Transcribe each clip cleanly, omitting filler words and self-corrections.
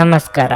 ನಮಸ್ಕಾರ.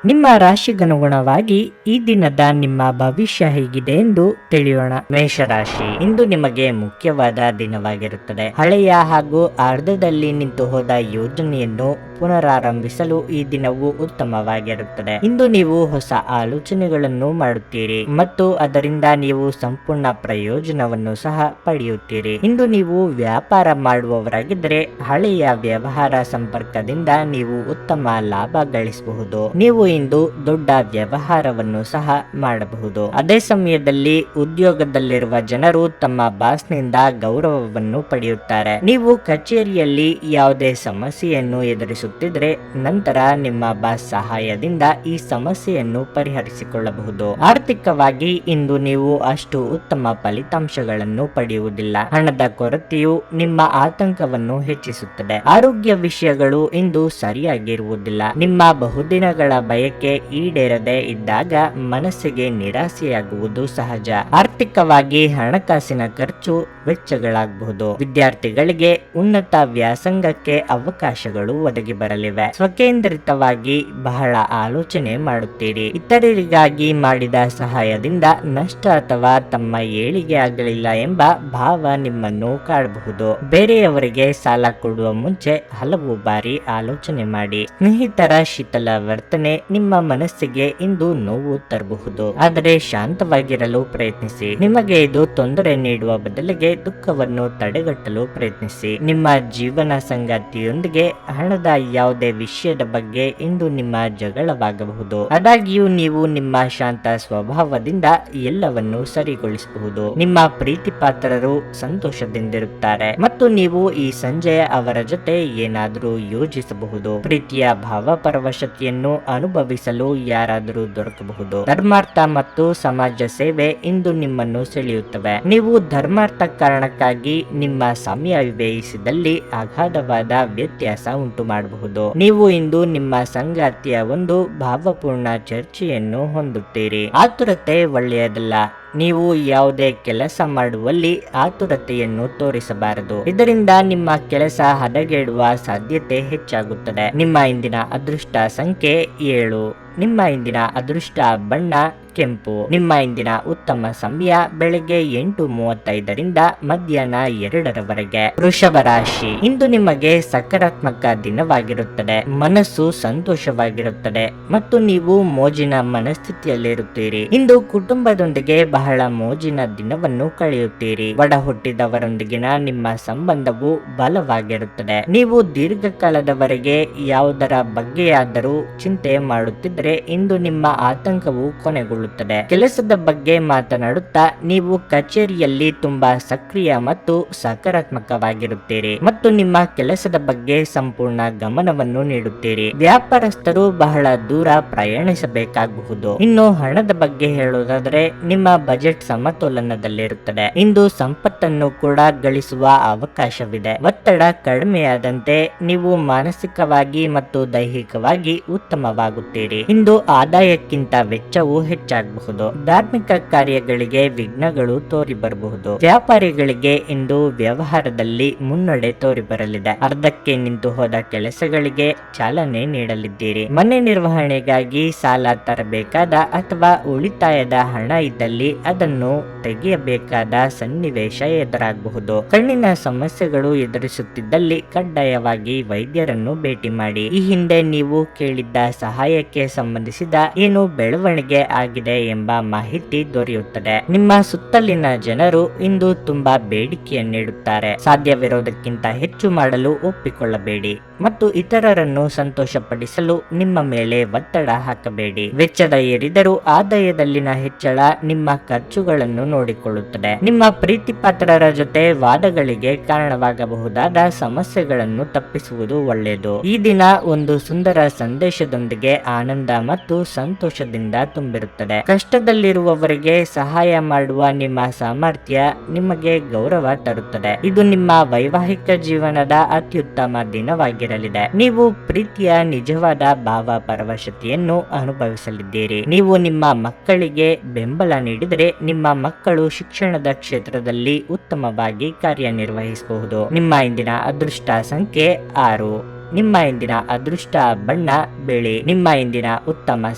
ನಿಮ್ಮ ರಾಶಿಗನುಗುಣವಾಗಿ ಈ ದಿನದ ನಿಮ್ಮ ಭವಿಷ್ಯ ಹೇಗಿದೆ ಎಂದು ತಿಳಿಯೋಣ. ಮೇಷರಾಶಿ, ಇಂದು ನಿಮಗೆ ಮುಖ್ಯವಾದ ದಿನವಾಗಿರುತ್ತದೆ. ಹಳೆಯ ಹಾಗೂ ಅರ್ಧದಲ್ಲಿ ನಿಂತು ಹೋದ ಯೋಜನೆಯನ್ನು ಪುನರಾರಂಭಿಸಲು ಈ ದಿನವು ಉತ್ತಮವಾಗಿರುತ್ತದೆ. ಇಂದು ನೀವು ಹೊಸ ಆಲೋಚನೆಗಳನ್ನು ಮಾಡುತ್ತೀರಿ ಮತ್ತು ಅದರಿಂದ ನೀವು ಸಂಪೂರ್ಣ ಪ್ರಯೋಜನವನ್ನು ಸಹ ಪಡೆಯುತ್ತೀರಿ. ಇಂದು ನೀವು ವ್ಯಾಪಾರ ಮಾಡುವವರಾಗಿದ್ದರೆ ಹಳೆಯ ವ್ಯವಹಾರ ಸಂಪರ್ಕದಿಂದ ನೀವು ಉತ್ತಮ ಲಾಭ ಗಳಿಸಬಹುದು. ನೀವು ಇಂದು ದೊಡ್ಡ ವ್ಯವಹಾರವನ್ನು ಸಹ ಮಾಡಬಹುದು. ಅದೇ ಸಮಯದಲ್ಲಿ ಉದ್ಯೋಗದಲ್ಲಿರುವ ಜನರು ತಮ್ಮ ಬಾಸ್ನಿಂದ ಗೌರವವನ್ನು ಪಡೆಯುತ್ತಾರೆ. ನೀವು ಕಚೇರಿಯಲ್ಲಿ ಯಾವುದೇ ಸಮಸ್ಯೆಯನ್ನು ಎದುರಿಸುತ್ತಿದ್ರೆ ನಂತರ ನಿಮ್ಮ ಬಾಸ್ ಸಹಾಯದಿಂದ ಈ ಸಮಸ್ಯೆಯನ್ನು ಪರಿಹರಿಸಿಕೊಳ್ಳಬಹುದು. ಆರ್ಥಿಕವಾಗಿ ಇಂದು ನೀವು ಅಷ್ಟು ಉತ್ತಮ ಫಲಿತಾಂಶಗಳನ್ನು ಪಡೆಯುವುದಿಲ್ಲ. ಹಣದ ಕೊರತೆಯು ನಿಮ್ಮ ಆತಂಕವನ್ನು ಹೆಚ್ಚಿಸುತ್ತದೆ. ಆರೋಗ್ಯ ವಿಷಯಗಳು ಇಂದು ಸರಿಯಾಗಿರುವುದಿಲ್ಲ. ನಿಮ್ಮ ಬಹುದಿನಗಳ ಬಯಕೆ ಈಡೇರದೆ ಇದ್ದಾಗ ಮನಸ್ಸಿಗೆ ನಿರಾಸೆಯಾಗುವುದು ಸಹಜ. ಆರ್ಥಿಕವಾಗಿ ಹಣಕಾಸಿನ ಖರ್ಚು ವೆಚ್ಚಗಳಾಗಬಹುದು. ವಿದ್ಯಾರ್ಥಿಗಳಿಗೆ ಉನ್ನತ ವ್ಯಾಸಂಗಕ್ಕೆ ಅವಕಾಶಗಳು ಒದಗಿ ಬರಲಿವೆ. ಸ್ವಕೇಂದ್ರಿತವಾಗಿ ಬಹಳ ಆಲೋಚನೆ ಮಾಡುತ್ತೀರಿ. ಇತರರಿಗಾಗಿ ಮಾಡಿದ ಸಹಾಯದಿಂದ ನಷ್ಟ ಅಥವಾ ತಮ್ಮ ಏಳಿಗೆ ಆಗಲಿಲ್ಲ ಎಂಬ ಭಾವ ನಿಮ್ಮನ್ನು ಕಾಡಬಹುದು. ಬೇರೆಯವರಿಗೆ ಸಾಲ ಕೊಡುವ ಮುಂಚೆ ಹಲವು ಬಾರಿ ಆಲೋಚನೆ ಮಾಡಿ. ಸ್ನೇಹಿತರ ಶೀತಲ ವರ್ತನೆ ನಿಮ್ಮ ಮನಸ್ಸಿಗೆ ಇಂದು ನೋವು ತರಬಹುದು. ಆದರೆ ಶಾಂತವಾಗಿರಲು ಪ್ರಯತ್ನಿಸಿ. ನಿಮಗೆ ಇದು ತೊಂದರೆ ನೀಡುವ ಬದಲಿಗೆ ದುಃಖವನ್ನು ತಡೆಗಟ್ಟಲು ಪ್ರಯತ್ನಿಸಿ. ನಿಮ್ಮ ಜೀವನ ಸಂಗಾತಿಯೊಂದಿಗೆ ಹಣದ ಯಾವುದೇ ವಿಷಯದ ಬಗ್ಗೆ ಇಂದು ನಿಮ್ಮ ಜಗಳವಾಗಬಹುದು. ಆದಾಗ್ಯೂ ನೀವು ನಿಮ್ಮ ಶಾಂತ ಸ್ವಭಾವದಿಂದ ಎಲ್ಲವನ್ನು ಸರಿಗೊಳಿಸಬಹುದು. ನಿಮ್ಮ ಪ್ರೀತಿ ಪಾತ್ರರು ಸಂತೋಷದಿಂದಿರುತ್ತಾರೆ ಮತ್ತು ನೀವು ಈ ಸಂಜೆ ಅವರ ಜೊತೆ ಏನಾದರೂ ಯೋಜಿಸಬಹುದು. ಪ್ರೀತಿಯ ಭಾವಪರವಶತೆಯನ್ನು ಅನುಭವಿಸಲು ಯಾರಾದರೂ ದೊರಕಬಹುದು. ಧರ್ಮಾರ್ಥ ಮತ್ತು ಸಮಾಜ ಸೇವೆ ಇಂದು ನಿಮ್ಮನ್ನು ಸೆಳೆಯುತ್ತವೆ. ನೀವು ಧರ್ಮಾರ್ಥ ಕಾರಣಕ್ಕಾಗಿ ನಿಮ್ಮ ಸಮಯ ವ್ಯಯಿಸಿದಲ್ಲಿ ಅಗಾಧವಾದ ವ್ಯತ್ಯಾಸ ಉಂಟು ಮಾಡಬಹುದು. ನೀವು ಇಂದು ನಿಮ್ಮ ಸಂಗಾತಿಯ ಒಂದು ಭಾವಪೂರ್ಣ ಚರ್ಚೆಯನ್ನು ಹೊಂದುತ್ತೀರಿ. ಆತುರತೆ ಒಳ್ಳೆಯದಲ್ಲ. ನೀವು ಯಾವುದೇ ಕೆಲಸ ಮಾಡುವಲ್ಲಿ ಆತುರತೆಯನ್ನು ತೋರಿಸಬಾರದು. ಇದರಿಂದ ನಿಮ್ಮ ಕೆಲಸ ಹದಗೆಡುವ ಸಾಧ್ಯತೆ ಹೆಚ್ಚಾಗುತ್ತದೆ. ನಿಮ್ಮ ಇಂದಿನ ಅದೃಷ್ಟ ಸಂಖ್ಯೆ 7. ನಿಮ್ಮ ಇಂದಿನ ಅದೃಷ್ಟ ಬಣ್ಣ ಕೆಂಪು. ನಿಮ್ಮ ಇಂದಿನ ಉತ್ತಮ ಸಮಯ ಬೆಳಗ್ಗೆ 8:35 ಮಧ್ಯಾಹ್ನ 2 ವೃಷಭ ರಾಶಿ, ಇಂದು ನಿಮಗೆ ಸಕಾರಾತ್ಮಕ ದಿನವಾಗಿರುತ್ತದೆ. ಮನಸ್ಸು ಸಂತೋಷವಾಗಿರುತ್ತದೆ ಮತ್ತು ನೀವು ಮೋಜಿನ ಮನಸ್ಥಿತಿಯಲ್ಲಿರುತ್ತೀರಿ. ಇಂದು ಕುಟುಂಬದೊಂದಿಗೆ ಬಹಳ ಮೋಜಿನ ದಿನವನ್ನು ಕಳೆಯುತ್ತೀರಿ. ಒಡ ಹುಟ್ಟಿದವರೊಂದಿಗಿನ ನಿಮ್ಮ ಸಂಬಂಧವು ಬಲವಾಗಿರುತ್ತದೆ. ನೀವು ದೀರ್ಘಕಾಲದವರೆಗೆ ಯಾವುದರ ಬಗ್ಗೆಯಾದರೂ ಚಿಂತೆ ಮಾಡುತ್ತಿದ್ದರೆ ಇಂದು ನಿಮ್ಮ ಆತಂಕವು ಕೊನೆಗೊಳ್ಳುತ್ತದೆ. ಕೆಲಸದ ಬಗ್ಗೆ ಮಾತನಾಡುತ್ತಾ ನೀವು ಕಚೇರಿಯಲ್ಲಿ ತುಂಬಾ ಸಕ್ರಿಯ ಮತ್ತು ಸಕಾರಾತ್ಮಕವಾಗಿರುತ್ತೀರಿ ಮತ್ತು ನಿಮ್ಮ ಕೆಲಸದ ಬಗ್ಗೆ ಸಂಪೂರ್ಣ ಗಮನವನ್ನು ನೀಡುತ್ತೀರಿ. ವ್ಯಾಪಾರಸ್ಥರು ಬಹಳ ದೂರ ಪ್ರಯಾಣಿಸಬೇಕಾಗಬಹುದು. ಇನ್ನು ಹಣದ ಬಗ್ಗೆ ಹೇಳುವುದಾದರೆ ನಿಮ್ಮ ಬಜೆಟ್ ಸಮತೋಲನದಲ್ಲಿರುತ್ತದೆ. ಇಂದು ಸಂಪತ್ತನ್ನು ಕೂಡ ಗಳಿಸುವ ಅವಕಾಶವಿದೆ. ಒತ್ತಡ ಕಡಿಮೆಯಾದಂತೆ ನೀವು ಮಾನಸಿಕವಾಗಿ ಮತ್ತು ದೈಹಿಕವಾಗಿ ಉತ್ತಮವಾಗುತ್ತೀರಿ. ಇಂದು ಆದಾಯಕ್ಕಿಂತ ವೆಚ್ಚವು ಹೆಚ್ಚಾಗಬಹುದು. ಧಾರ್ಮಿಕ ಕಾರ್ಯಗಳಿಗೆ ವಿಘ್ನಗಳು ತೋರಿ ಬರಬಹುದು. ವ್ಯಾಪಾರಿಗಳಿಗೆ ಇಂದು ವ್ಯವಹಾರದಲ್ಲಿ ಮುನ್ನಡೆ ತೋರಿ ಬರಲಿದೆ. ಅರ್ಧಕ್ಕೆ ನಿಂತು ಹೋದ ಕೆಲಸಗಳಿಗೆ ಚಾಲನೆ ನೀಡಲಿದ್ದೀರಿ. ಮನೆ ನಿರ್ವಹಣೆಗಾಗಿ ಸಾಲ ತರಬೇಕಾದ ಅಥವಾ ಉಳಿತಾಯದ ಹಣ ಇದ್ದಲ್ಲಿ ಅದನ್ನು ತೆಗೆಯಬೇಕಾದ ಸನ್ನಿವೇಶ ಎದುರಾಗಬಹುದು. ಕಣ್ಣಿನ ಸಮಸ್ಯೆಗಳು ಎದುರಿಸುತ್ತಿದ್ದಲ್ಲಿ ಕಡ್ಡಾಯವಾಗಿ ವೈದ್ಯರನ್ನು ಭೇಟಿ ಮಾಡಿ. ಈ ಹಿಂದೆ ನೀವು ಕೇಳಿದ್ದ ಸಹಾಯಕ್ಕೆ ಸಂಬಂಧಿಸಿದ ಏನು ಬೆಳವಣಿಗೆ ಆಗಿದೆ ಎಂಬ ಮಾಹಿತಿ ದೊರೆಯುತ್ತದೆ. ನಿಮ್ಮ ಸುತ್ತಲಿನ ಜನರು ಇಂದು ತುಂಬಾ ಬೇಡಿಕೆಯನ್ನಿಡುತ್ತಾರೆ. ಸಾಧ್ಯವಿರೋದಕ್ಕಿಂತ ಹೆಚ್ಚು ಮಾಡಲು ಒಪ್ಪಿಕೊಳ್ಳಬೇಡಿ ಮತ್ತು ಇತರರನ್ನು ಸಂತೋಷಪಡಿಸಲು ನಿಮ್ಮ ಮೇಲೆ ಒತ್ತಡ ಹಾಕಬೇಡಿ. ವೆಚ್ಚದ ಏರಿದರೂ ಆದಾಯದಲ್ಲಿನ ಹೆಚ್ಚಳ ನಿಮ್ಮ ಖರ್ಚುಗಳನ್ನು ನೋಡಿಕೊಳ್ಳುತ್ತದೆ. ನಿಮ್ಮ ಪ್ರೀತಿ ಪಾತ್ರರ ಜೊತೆ ವಾದಗಳಿಗೆ ಕಾರಣವಾಗಬಹುದಾದ ಸಮಸ್ಯೆಗಳನ್ನು ತಪ್ಪಿಸುವುದು ಒಳ್ಳೆಯದು. ಈ ದಿನ ಒಂದು ಸುಂದರ ಸಂದೇಶದೊಂದಿಗೆ ಆನಂದ ಮತ್ತು ಸಂತೋಷದಿಂದ ತುಂಬಿರುತ್ತದೆ. ಕಷ್ಟದಲ್ಲಿರುವವರಿಗೆ ಸಹಾಯ ಮಾಡುವ ನಿಮ್ಮ ಸಾಮರ್ಥ್ಯ ನಿಮಗೆ ಗೌರವ ತರುತ್ತದೆ. ಇದು ನಿಮ್ಮ ವೈವಾಹಿಕ ಜೀವನದ ಅತ್ಯುತ್ತಮ ದಿನವಾಗಿರಲಿದೆ. ನೀವು ಪ್ರೀತಿಯ ನಿಜವಾದ ಭಾವ ಪರವಶತೆಯನ್ನು ಅನುಭವಿಸಲಿದ್ದೀರಿ. ನೀವು ನಿಮ್ಮ ಮಕ್ಕಳಿಗೆ ಬೆಂಬಲ ನೀಡಿದರೆ ನಿಮ್ಮ ಮಕ್ಕಳು ಶಿಕ್ಷಣದ ಕ್ಷೇತ್ರದಲ್ಲಿ ಉತ್ತಮವಾಗಿ ಕಾರ್ಯನಿರ್ವಹಿಸಬಹುದು. ನಿಮ್ಮ ಇಂದಿನ ಅದೃಷ್ಟ ಸಂಖ್ಯೆ 6. ನಿಮ್ಮ ಇಂದಿನ ಅದೃಷ್ಟ ಬಣ್ಣ ಬಿಳಿ. ನಿಮ್ಮ ಇಂದಿನ ಉತ್ತಮ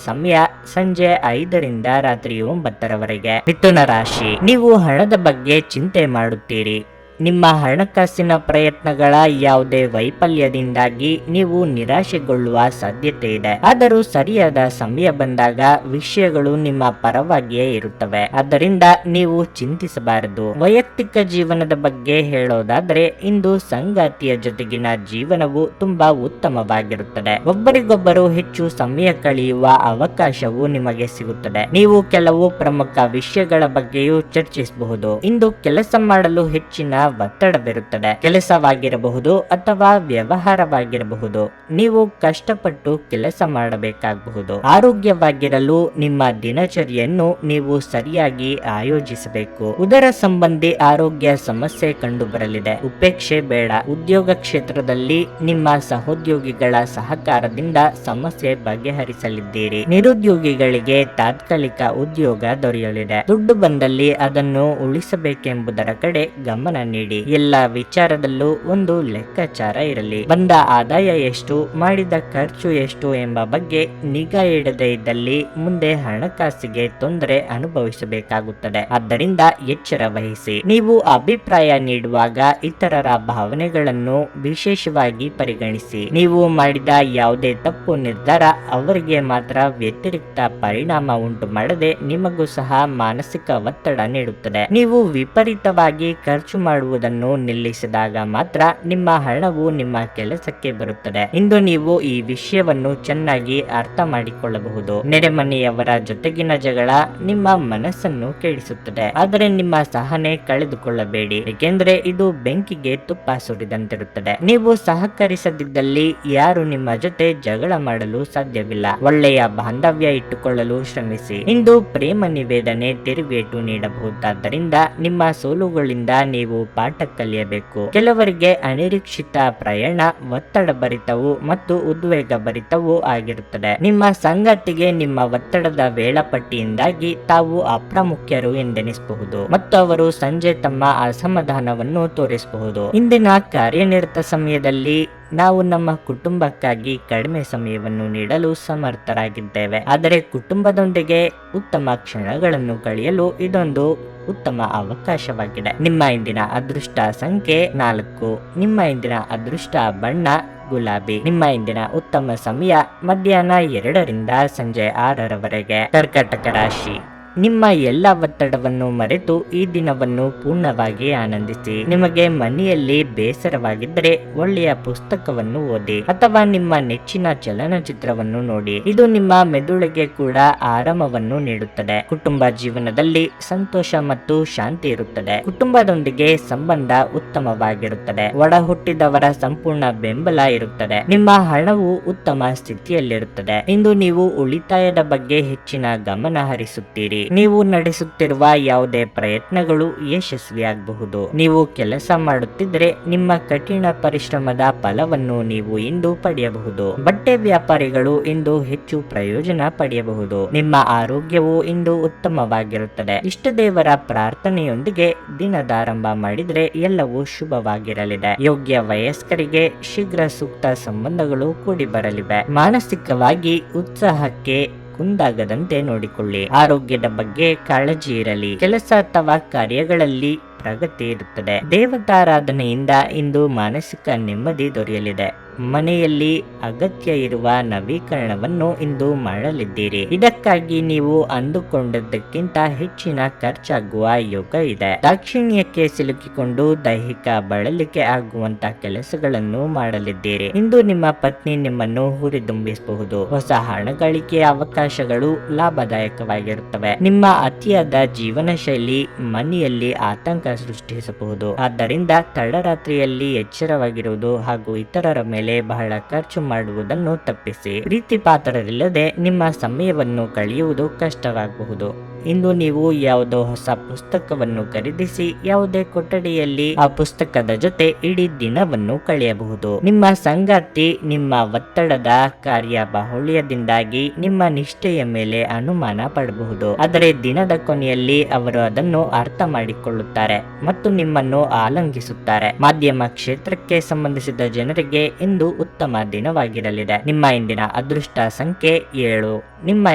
ಸಮಯ ಸಂಜೆ 5ರಿಂದ ರಾತ್ರಿ 9ರವರೆಗೆ. ಮಿಥುನ ರಾಶಿ, ನೀವು ಹಣದ ಬಗ್ಗೆ ಚಿಂತೆ ಮಾಡುತ್ತೀರಿ. ನಿಮ್ಮ ಹಣಕಾಸಿನ ಪ್ರಯತ್ನಗಳ ಯಾವುದೇ ವೈಫಲ್ಯದಿಂದಾಗಿ ನೀವು ನಿರಾಶೆಗೊಳ್ಳುವ ಸಾಧ್ಯತೆ ಇದೆ. ಆದರೂ ಸರಿಯಾದ ಸಮಯ ಬಂದಾಗ ವಿಷಯಗಳು ನಿಮ್ಮ ಪರವಾಗಿಯೇ ಇರುತ್ತವೆ. ಆದ್ದರಿಂದ ನೀವು ಚಿಂತಿಸಬಾರದು. ವೈಯಕ್ತಿಕ ಜೀವನದ ಬಗ್ಗೆ ಹೇಳೋದಾದ್ರೆ, ಇಂದು ಸಂಗಾತಿಯ ಜೊತೆಗಿನ ಜೀವನವು ತುಂಬಾ ಉತ್ತಮವಾಗಿರುತ್ತದೆ. ಒಬ್ಬರಿಗೊಬ್ಬರು ಹೆಚ್ಚು ಸಮಯ ಕಳೆಯುವ ಅವಕಾಶವು ನಿಮಗೆ ಸಿಗುತ್ತದೆ. ನೀವು ಕೆಲವು ಪ್ರಮುಖ ವಿಷಯಗಳ ಬಗ್ಗೆಯೂ ಚರ್ಚಿಸಬಹುದು. ಇಂದು ಕೆಲಸ ಮಾಡಲು ಹೆಚ್ಚಿನ ಒತ್ತಡವಿರುತ್ತದೆ. ಕೆಲಸವಾಗಿರಬಹುದು ಅಥವಾ ವ್ಯವಹಾರವಾಗಿರಬಹುದು. ನೀವು ಕಷ್ಟಪಟ್ಟು ಕೆಲಸ ಮಾಡಬೇಕಾಗಬಹುದು. ಆರೋಗ್ಯವಾಗಿರಲು ನಿಮ್ಮ ದಿನಚರಿಯನ್ನು ನೀವು ಸರಿಯಾಗಿ ಆಯೋಜಿಸಬೇಕು. ಉದರ ಸಂಬಂಧಿ ಆರೋಗ್ಯ ಸಮಸ್ಯೆ ಕಂಡು ಬರಲಿದೆ. ಉಪೇಕ್ಷೆ ಬೇಡ. ಉದ್ಯೋಗ ಕ್ಷೇತ್ರದಲ್ಲಿ ನಿಮ್ಮ ಸಹೋದ್ಯೋಗಿಗಳ ಸಹಕಾರದಿಂದ ಸಮಸ್ಯೆ ಬಗೆಹರಿಸಲಿದ್ದೀರಿ. ನಿರುದ್ಯೋಗಿಗಳಿಗೆ ತಾತ್ಕಾಲಿಕ ಉದ್ಯೋಗ ದೊರೆಯಲಿದೆ. ದುಡ್ಡು ಬಂದಲ್ಲಿ ಅದನ್ನು ಉಳಿಸಬೇಕೆಂಬುದರ ಕಡೆ ಗಮನ ನೀಡಿ. ಎಲ್ಲ ವಿಚಾರದಲ್ಲೂ ಒಂದು ಲೆಕ್ಕಾಚಾರ ಇರಲಿ. ಬಂದ ಆದಾಯ ಎಷ್ಟು, ಮಾಡಿದ ಖರ್ಚು ಎಷ್ಟು ಎಂಬ ಬಗ್ಗೆ ನಿಗಾ ಇಡದೇ ಇದ್ದಲ್ಲಿ ಮುಂದೆ ಹಣಕಾಸಿಗೆ ತೊಂದರೆ ಅನುಭವಿಸಬೇಕಾಗುತ್ತದೆ. ಆದ್ದರಿಂದ ಎಚ್ಚರ ವಹಿಸಿ. ನೀವು ಅಭಿಪ್ರಾಯ ನೀಡುವಾಗ ಇತರರ ಭಾವನೆಗಳನ್ನು ವಿಶೇಷವಾಗಿ ಪರಿಗಣಿಸಿ. ನೀವು ಮಾಡಿದ ಯಾವುದೇ ತಪ್ಪು ನಿರ್ಧಾರ ಅವರಿಗೆ ಮಾತ್ರ ವ್ಯತಿರಿಕ್ತ ಪರಿಣಾಮ ಉಂಟು ಮಾಡದೆ ನಿಮಗೂ ಸಹ ಮಾನಸಿಕ ಒತ್ತಡ ನೀಡುತ್ತದೆ. ನೀವು ವಿಪರೀತವಾಗಿ ಖರ್ಚು ಮಾಡುವುದನ್ನು ನಿಲ್ಲಿಸಿದಾಗ ಮಾತ್ರ ನಿಮ್ಮ ಹಣವು ನಿಮ್ಮ ಕೆಲಸಕ್ಕೆ ಬರುತ್ತದೆ. ಇಂದು ನೀವು ಈ ವಿಷಯವನ್ನು ಚೆನ್ನಾಗಿ ಅರ್ಥ ಮಾಡಿಕೊಳ್ಳಬಹುದು. ನೆರೆಮನೆಯವರ ಜೊತೆಗಿನ ಜಗಳ ನಿಮ್ಮ ಮನಸ್ಸನ್ನು ಕೆಡಿಸುತ್ತದೆ. ಆದರೆ ನಿಮ್ಮ ಸಹನೆ ಕಳೆದುಕೊಳ್ಳಬೇಡಿ, ಏಕೆಂದರೆ ಇದು ಬೆಂಕಿಗೆ ತುಪ್ಪ ಸುರಿದಂತಿರುತ್ತದೆ. ನೀವು ಸಹಕರಿಸದಿದ್ದಲ್ಲಿ ಯಾರು ನಿಮ್ಮ ಜೊತೆ ಜಗಳ ಮಾಡಲು ಸಾಧ್ಯವಿಲ್ಲ. ಒಳ್ಳೆಯ ಬಾಂಧವ್ಯ ಇಟ್ಟುಕೊಳ್ಳಲು ಶ್ರಮಿಸಿ. ಇಂದು ಪ್ರೇಮ ನಿವೇದನೆ ತಿರುಗೇಟು ನೀಡಬಹುದಾದ್ದರಿಂದ ನಿಮ್ಮ ಸೋಲುಗಳಿಂದ ನೀವು ಪಾಠ ಕಲಿಯಬೇಕು. ಕೆಲವರಿಗೆ ಅನಿರೀಕ್ಷಿತ ಪ್ರಯಾಣ ಒತ್ತಡ ಭರಿತವೂ ಮತ್ತು ಉದ್ವೇಗ ಭರಿತವೂ ಆಗಿರುತ್ತದೆ. ನಿಮ್ಮ ಸಂಗಾತಿಗೆ ನಿಮ್ಮ ಒತ್ತಡದ ವೇಳಾಪಟ್ಟಿಯಿಂದಾಗಿ ತಾವು ಅಪ್ರಾಮುಖ್ಯರು ಎಂದೆನಿಸಬಹುದು ಮತ್ತು ಅವರು ಸಂಜೆ ತಮ್ಮ ಅಸಮಾಧಾನವನ್ನು ತೋರಿಸಬಹುದು. ಇಂದಿನ ಕಾರ್ಯನಿರತ ಸಮಯದಲ್ಲಿ ನಾವು ನಮ್ಮ ಕುಟುಂಬಕ್ಕಾಗಿ ಕಡಿಮೆ ಸಮಯವನ್ನು ನೀಡಲು ಸಮರ್ಥರಾಗಿದ್ದೇವೆ. ಆದರೆ ಕುಟುಂಬದೊಂದಿಗೆ ಉತ್ತಮ ಕ್ಷಣಗಳನ್ನು ಕಳೆಯಲು ಇದೊಂದು ಉತ್ತಮ ಅವಕಾಶವಾಗಿದೆ. ನಿಮ್ಮ ಇಂದಿನ ಅದೃಷ್ಟ ಸಂಖ್ಯೆ 4. ನಿಮ್ಮ ಇಂದಿನ ಅದೃಷ್ಟ ಬಣ್ಣ ಗುಲಾಬಿ. ನಿಮ್ಮ ಇಂದಿನ ಉತ್ತಮ ಸಮಯ ಮಧ್ಯಾಹ್ನ 2ರಿಂದ ಸಂಜೆ 6ರವರೆಗೆ. ಕರ್ಕಾಟಕ ರಾಶಿ, ನಿಮ್ಮ ಎಲ್ಲ ಒತ್ತಡವನ್ನು ಮರೆತು ಈ ದಿನವನ್ನು ಪೂರ್ಣವಾಗಿ ಆನಂದಿಸಿ. ನಿಮಗೆ ಮನೆಯಲ್ಲಿ ಬೇಸರವಾಗಿದ್ದರೆ ಒಳ್ಳೆಯ ಪುಸ್ತಕವನ್ನು ಓದಿ ಅಥವಾ ನಿಮ್ಮ ನೆಚ್ಚಿನ ಚಲನಚಿತ್ರವನ್ನು ನೋಡಿ. ಇದು ನಿಮ್ಮ ಮೆದುಳಿಗೆ ಕೂಡ ಆರಾಮವನ್ನು ನೀಡುತ್ತದೆ. ಕುಟುಂಬ ಜೀವನದಲ್ಲಿ ಸಂತೋಷ ಮತ್ತು ಶಾಂತಿ ಇರುತ್ತದೆ. ಕುಟುಂಬದೊಂದಿಗೆ ಸಂಬಂಧ ಉತ್ತಮವಾಗಿರುತ್ತದೆ. ಒಡ ಹುಟ್ಟಿದವರ ಸಂಪೂರ್ಣ ಬೆಂಬಲ ಇರುತ್ತದೆ. ನಿಮ್ಮ ಹಣವು ಉತ್ತಮ ಸ್ಥಿತಿಯಲ್ಲಿರುತ್ತದೆ. ಇಂದು ನೀವು ಉಳಿತಾಯದ ಬಗ್ಗೆ ಹೆಚ್ಚಿನ ಗಮನ ಹರಿಸುತ್ತೀರಿ. ನೀವು ನಡೆಸುತ್ತಿರುವ ಯಾವುದೇ ಪ್ರಯತ್ನಗಳು ಯಶಸ್ವಿಯಾಗಬಹುದು. ನೀವು ಕೆಲಸ ಮಾಡುತ್ತಿದ್ದರೆ ನಿಮ್ಮ ಕಠಿಣ ಪರಿಶ್ರಮದ ಫಲವನ್ನು ನೀವು ಇಂದು ಪಡೆಯಬಹುದು. ಬಟ್ಟೆ ವ್ಯಾಪಾರಿಗಳು ಇಂದು ಹೆಚ್ಚು ಪ್ರಯೋಜನ ಪಡೆಯಬಹುದು. ನಿಮ್ಮ ಆರೋಗ್ಯವು ಇಂದು ಉತ್ತಮವಾಗಿರುತ್ತದೆ. ಇಷ್ಟ ದೇವರ ಪ್ರಾರ್ಥನೆಯೊಂದಿಗೆ ದಿನದಾರಂಭ ಮಾಡಿದರೆ ಎಲ್ಲವೂ ಶುಭವಾಗಿರಲಿದೆ. ಯೋಗ್ಯ ವಯಸ್ಕರಿಗೆ ಶೀಘ್ರ ಸೂಕ್ತ ಸಂಬಂಧಗಳು ಕೂಡಿ ಬರಲಿವೆ. ಮಾನಸಿಕವಾಗಿ ಉತ್ಸಾಹಕ್ಕೆ ಕುಂದಾಗದಂತೆ ನೋಡಿಕೊಳ್ಳಿ. ಆರೋಗ್ಯದ ಬಗ್ಗೆ ಕಾಳಜಿ ಇರಲಿ. ಕೆಲಸ ಅಥವಾ ಕಾರ್ಯಗಳಲ್ಲಿ ಪ್ರಗತಿ ಇರುತ್ತದೆ. ದೇವತಾರಾಧನೆಯಿಂದ ಇಂದು ಮಾನಸಿಕ ನೆಮ್ಮದಿ ದೊರೆಯಲಿದೆ. ಮನೆಯಲ್ಲಿ ಅಗತ್ಯ ಇರುವ ನವೀಕರಣವನ್ನು ಇಂದು ಮಾಡಲಿದ್ದೀರಿ. ಇದಕ್ಕಾಗಿ ನೀವು ಅಂದುಕೊಂಡದ್ದಕ್ಕಿಂತ ಹೆಚ್ಚಿನ ಖರ್ಚಾಗುವ ಯೋಗ ಇದೆ. ದಾಕ್ಷಿಣ್ಯಕ್ಕೆ ಸಿಲುಕಿಕೊಂಡು ದೈಹಿಕ ಬಳಲಿಕೆ ಆಗುವಂತ ಕೆಲಸಗಳನ್ನು ಮಾಡಲಿದ್ದೀರಿ. ಇಂದು ನಿಮ್ಮ ಪತ್ನಿ ನಿಮ್ಮನ್ನು ಹುರಿದುಂಬಿಸಬಹುದು. ಹೊಸ ಹಣ ಗಳಿಕೆಯ ಅವಕಾಶಗಳು ಲಾಭದಾಯಕವಾಗಿರುತ್ತವೆ. ನಿಮ್ಮ ಅತಿಯಾದ ಜೀವನ ಶೈಲಿ ಮನೆಯಲ್ಲಿ ಆತಂಕ ಸೃಷ್ಟಿಸಬಹುದು. ಆದ್ದರಿಂದ ತಡರಾತ್ರಿಯಲ್ಲಿ ಎಚ್ಚರವಾಗಿರುವುದು ಹಾಗೂ ಇತರರ ಮೇಲೆ ಬಹಳ ಖರ್ಚು ಮಾಡುವುದನ್ನು ತಪ್ಪಿಸಿ. ಪ್ರೀತಿ ಪಾತ್ರರಿಲ್ಲದೆ ನಿಮ್ಮ ಸಮಯವನ್ನು ಕಳೆಯುವುದು ಕಷ್ಟವಾಗಬಹುದು. ಇಂದು ನೀವು ಯಾವುದೋ ಹೊಸ ಪುಸ್ತಕವನ್ನು ಖರೀದಿಸಿ ಯಾವುದೇ ಕೊಠಡಿಯಲ್ಲಿ ಆ ಪುಸ್ತಕದ ಜೊತೆ ಇಡೀ ದಿನವನ್ನು ಕಳೆಯಬಹುದು. ನಿಮ್ಮ ಸಂಗಾತಿ ನಿಮ್ಮ ಒತ್ತಡದ ಕಾರ್ಯ ಬಾಹುಳ್ಯದಿಂದಾಗಿ ನಿಮ್ಮ ನಿಷ್ಠೆಯ ಮೇಲೆ ಅನುಮಾನ ಪಡಬಹುದು. ಆದರೆ ದಿನದ ಕೊನೆಯಲ್ಲಿ ಅವರು ಅದನ್ನು ಅರ್ಥ ಮಾಡಿಕೊಳ್ಳುತ್ತಾರೆ. ಮತ್ತು ನಿಮ್ಮನ್ನು ಆಲಂಗಿಸುತ್ತಾರೆ. ಮಾಧ್ಯಮ ಕ್ಷೇತ್ರಕ್ಕೆ ಸಂಬಂಧಿಸಿದ ಜನರಿಗೆ ಇಂದು ಉತ್ತಮ ದಿನವಾಗಿರಲಿದೆ. ನಿಮ್ಮ ಇಂದಿನ ಅದೃಷ್ಟ ಸಂಖ್ಯೆ 7. ನಿಮ್ಮ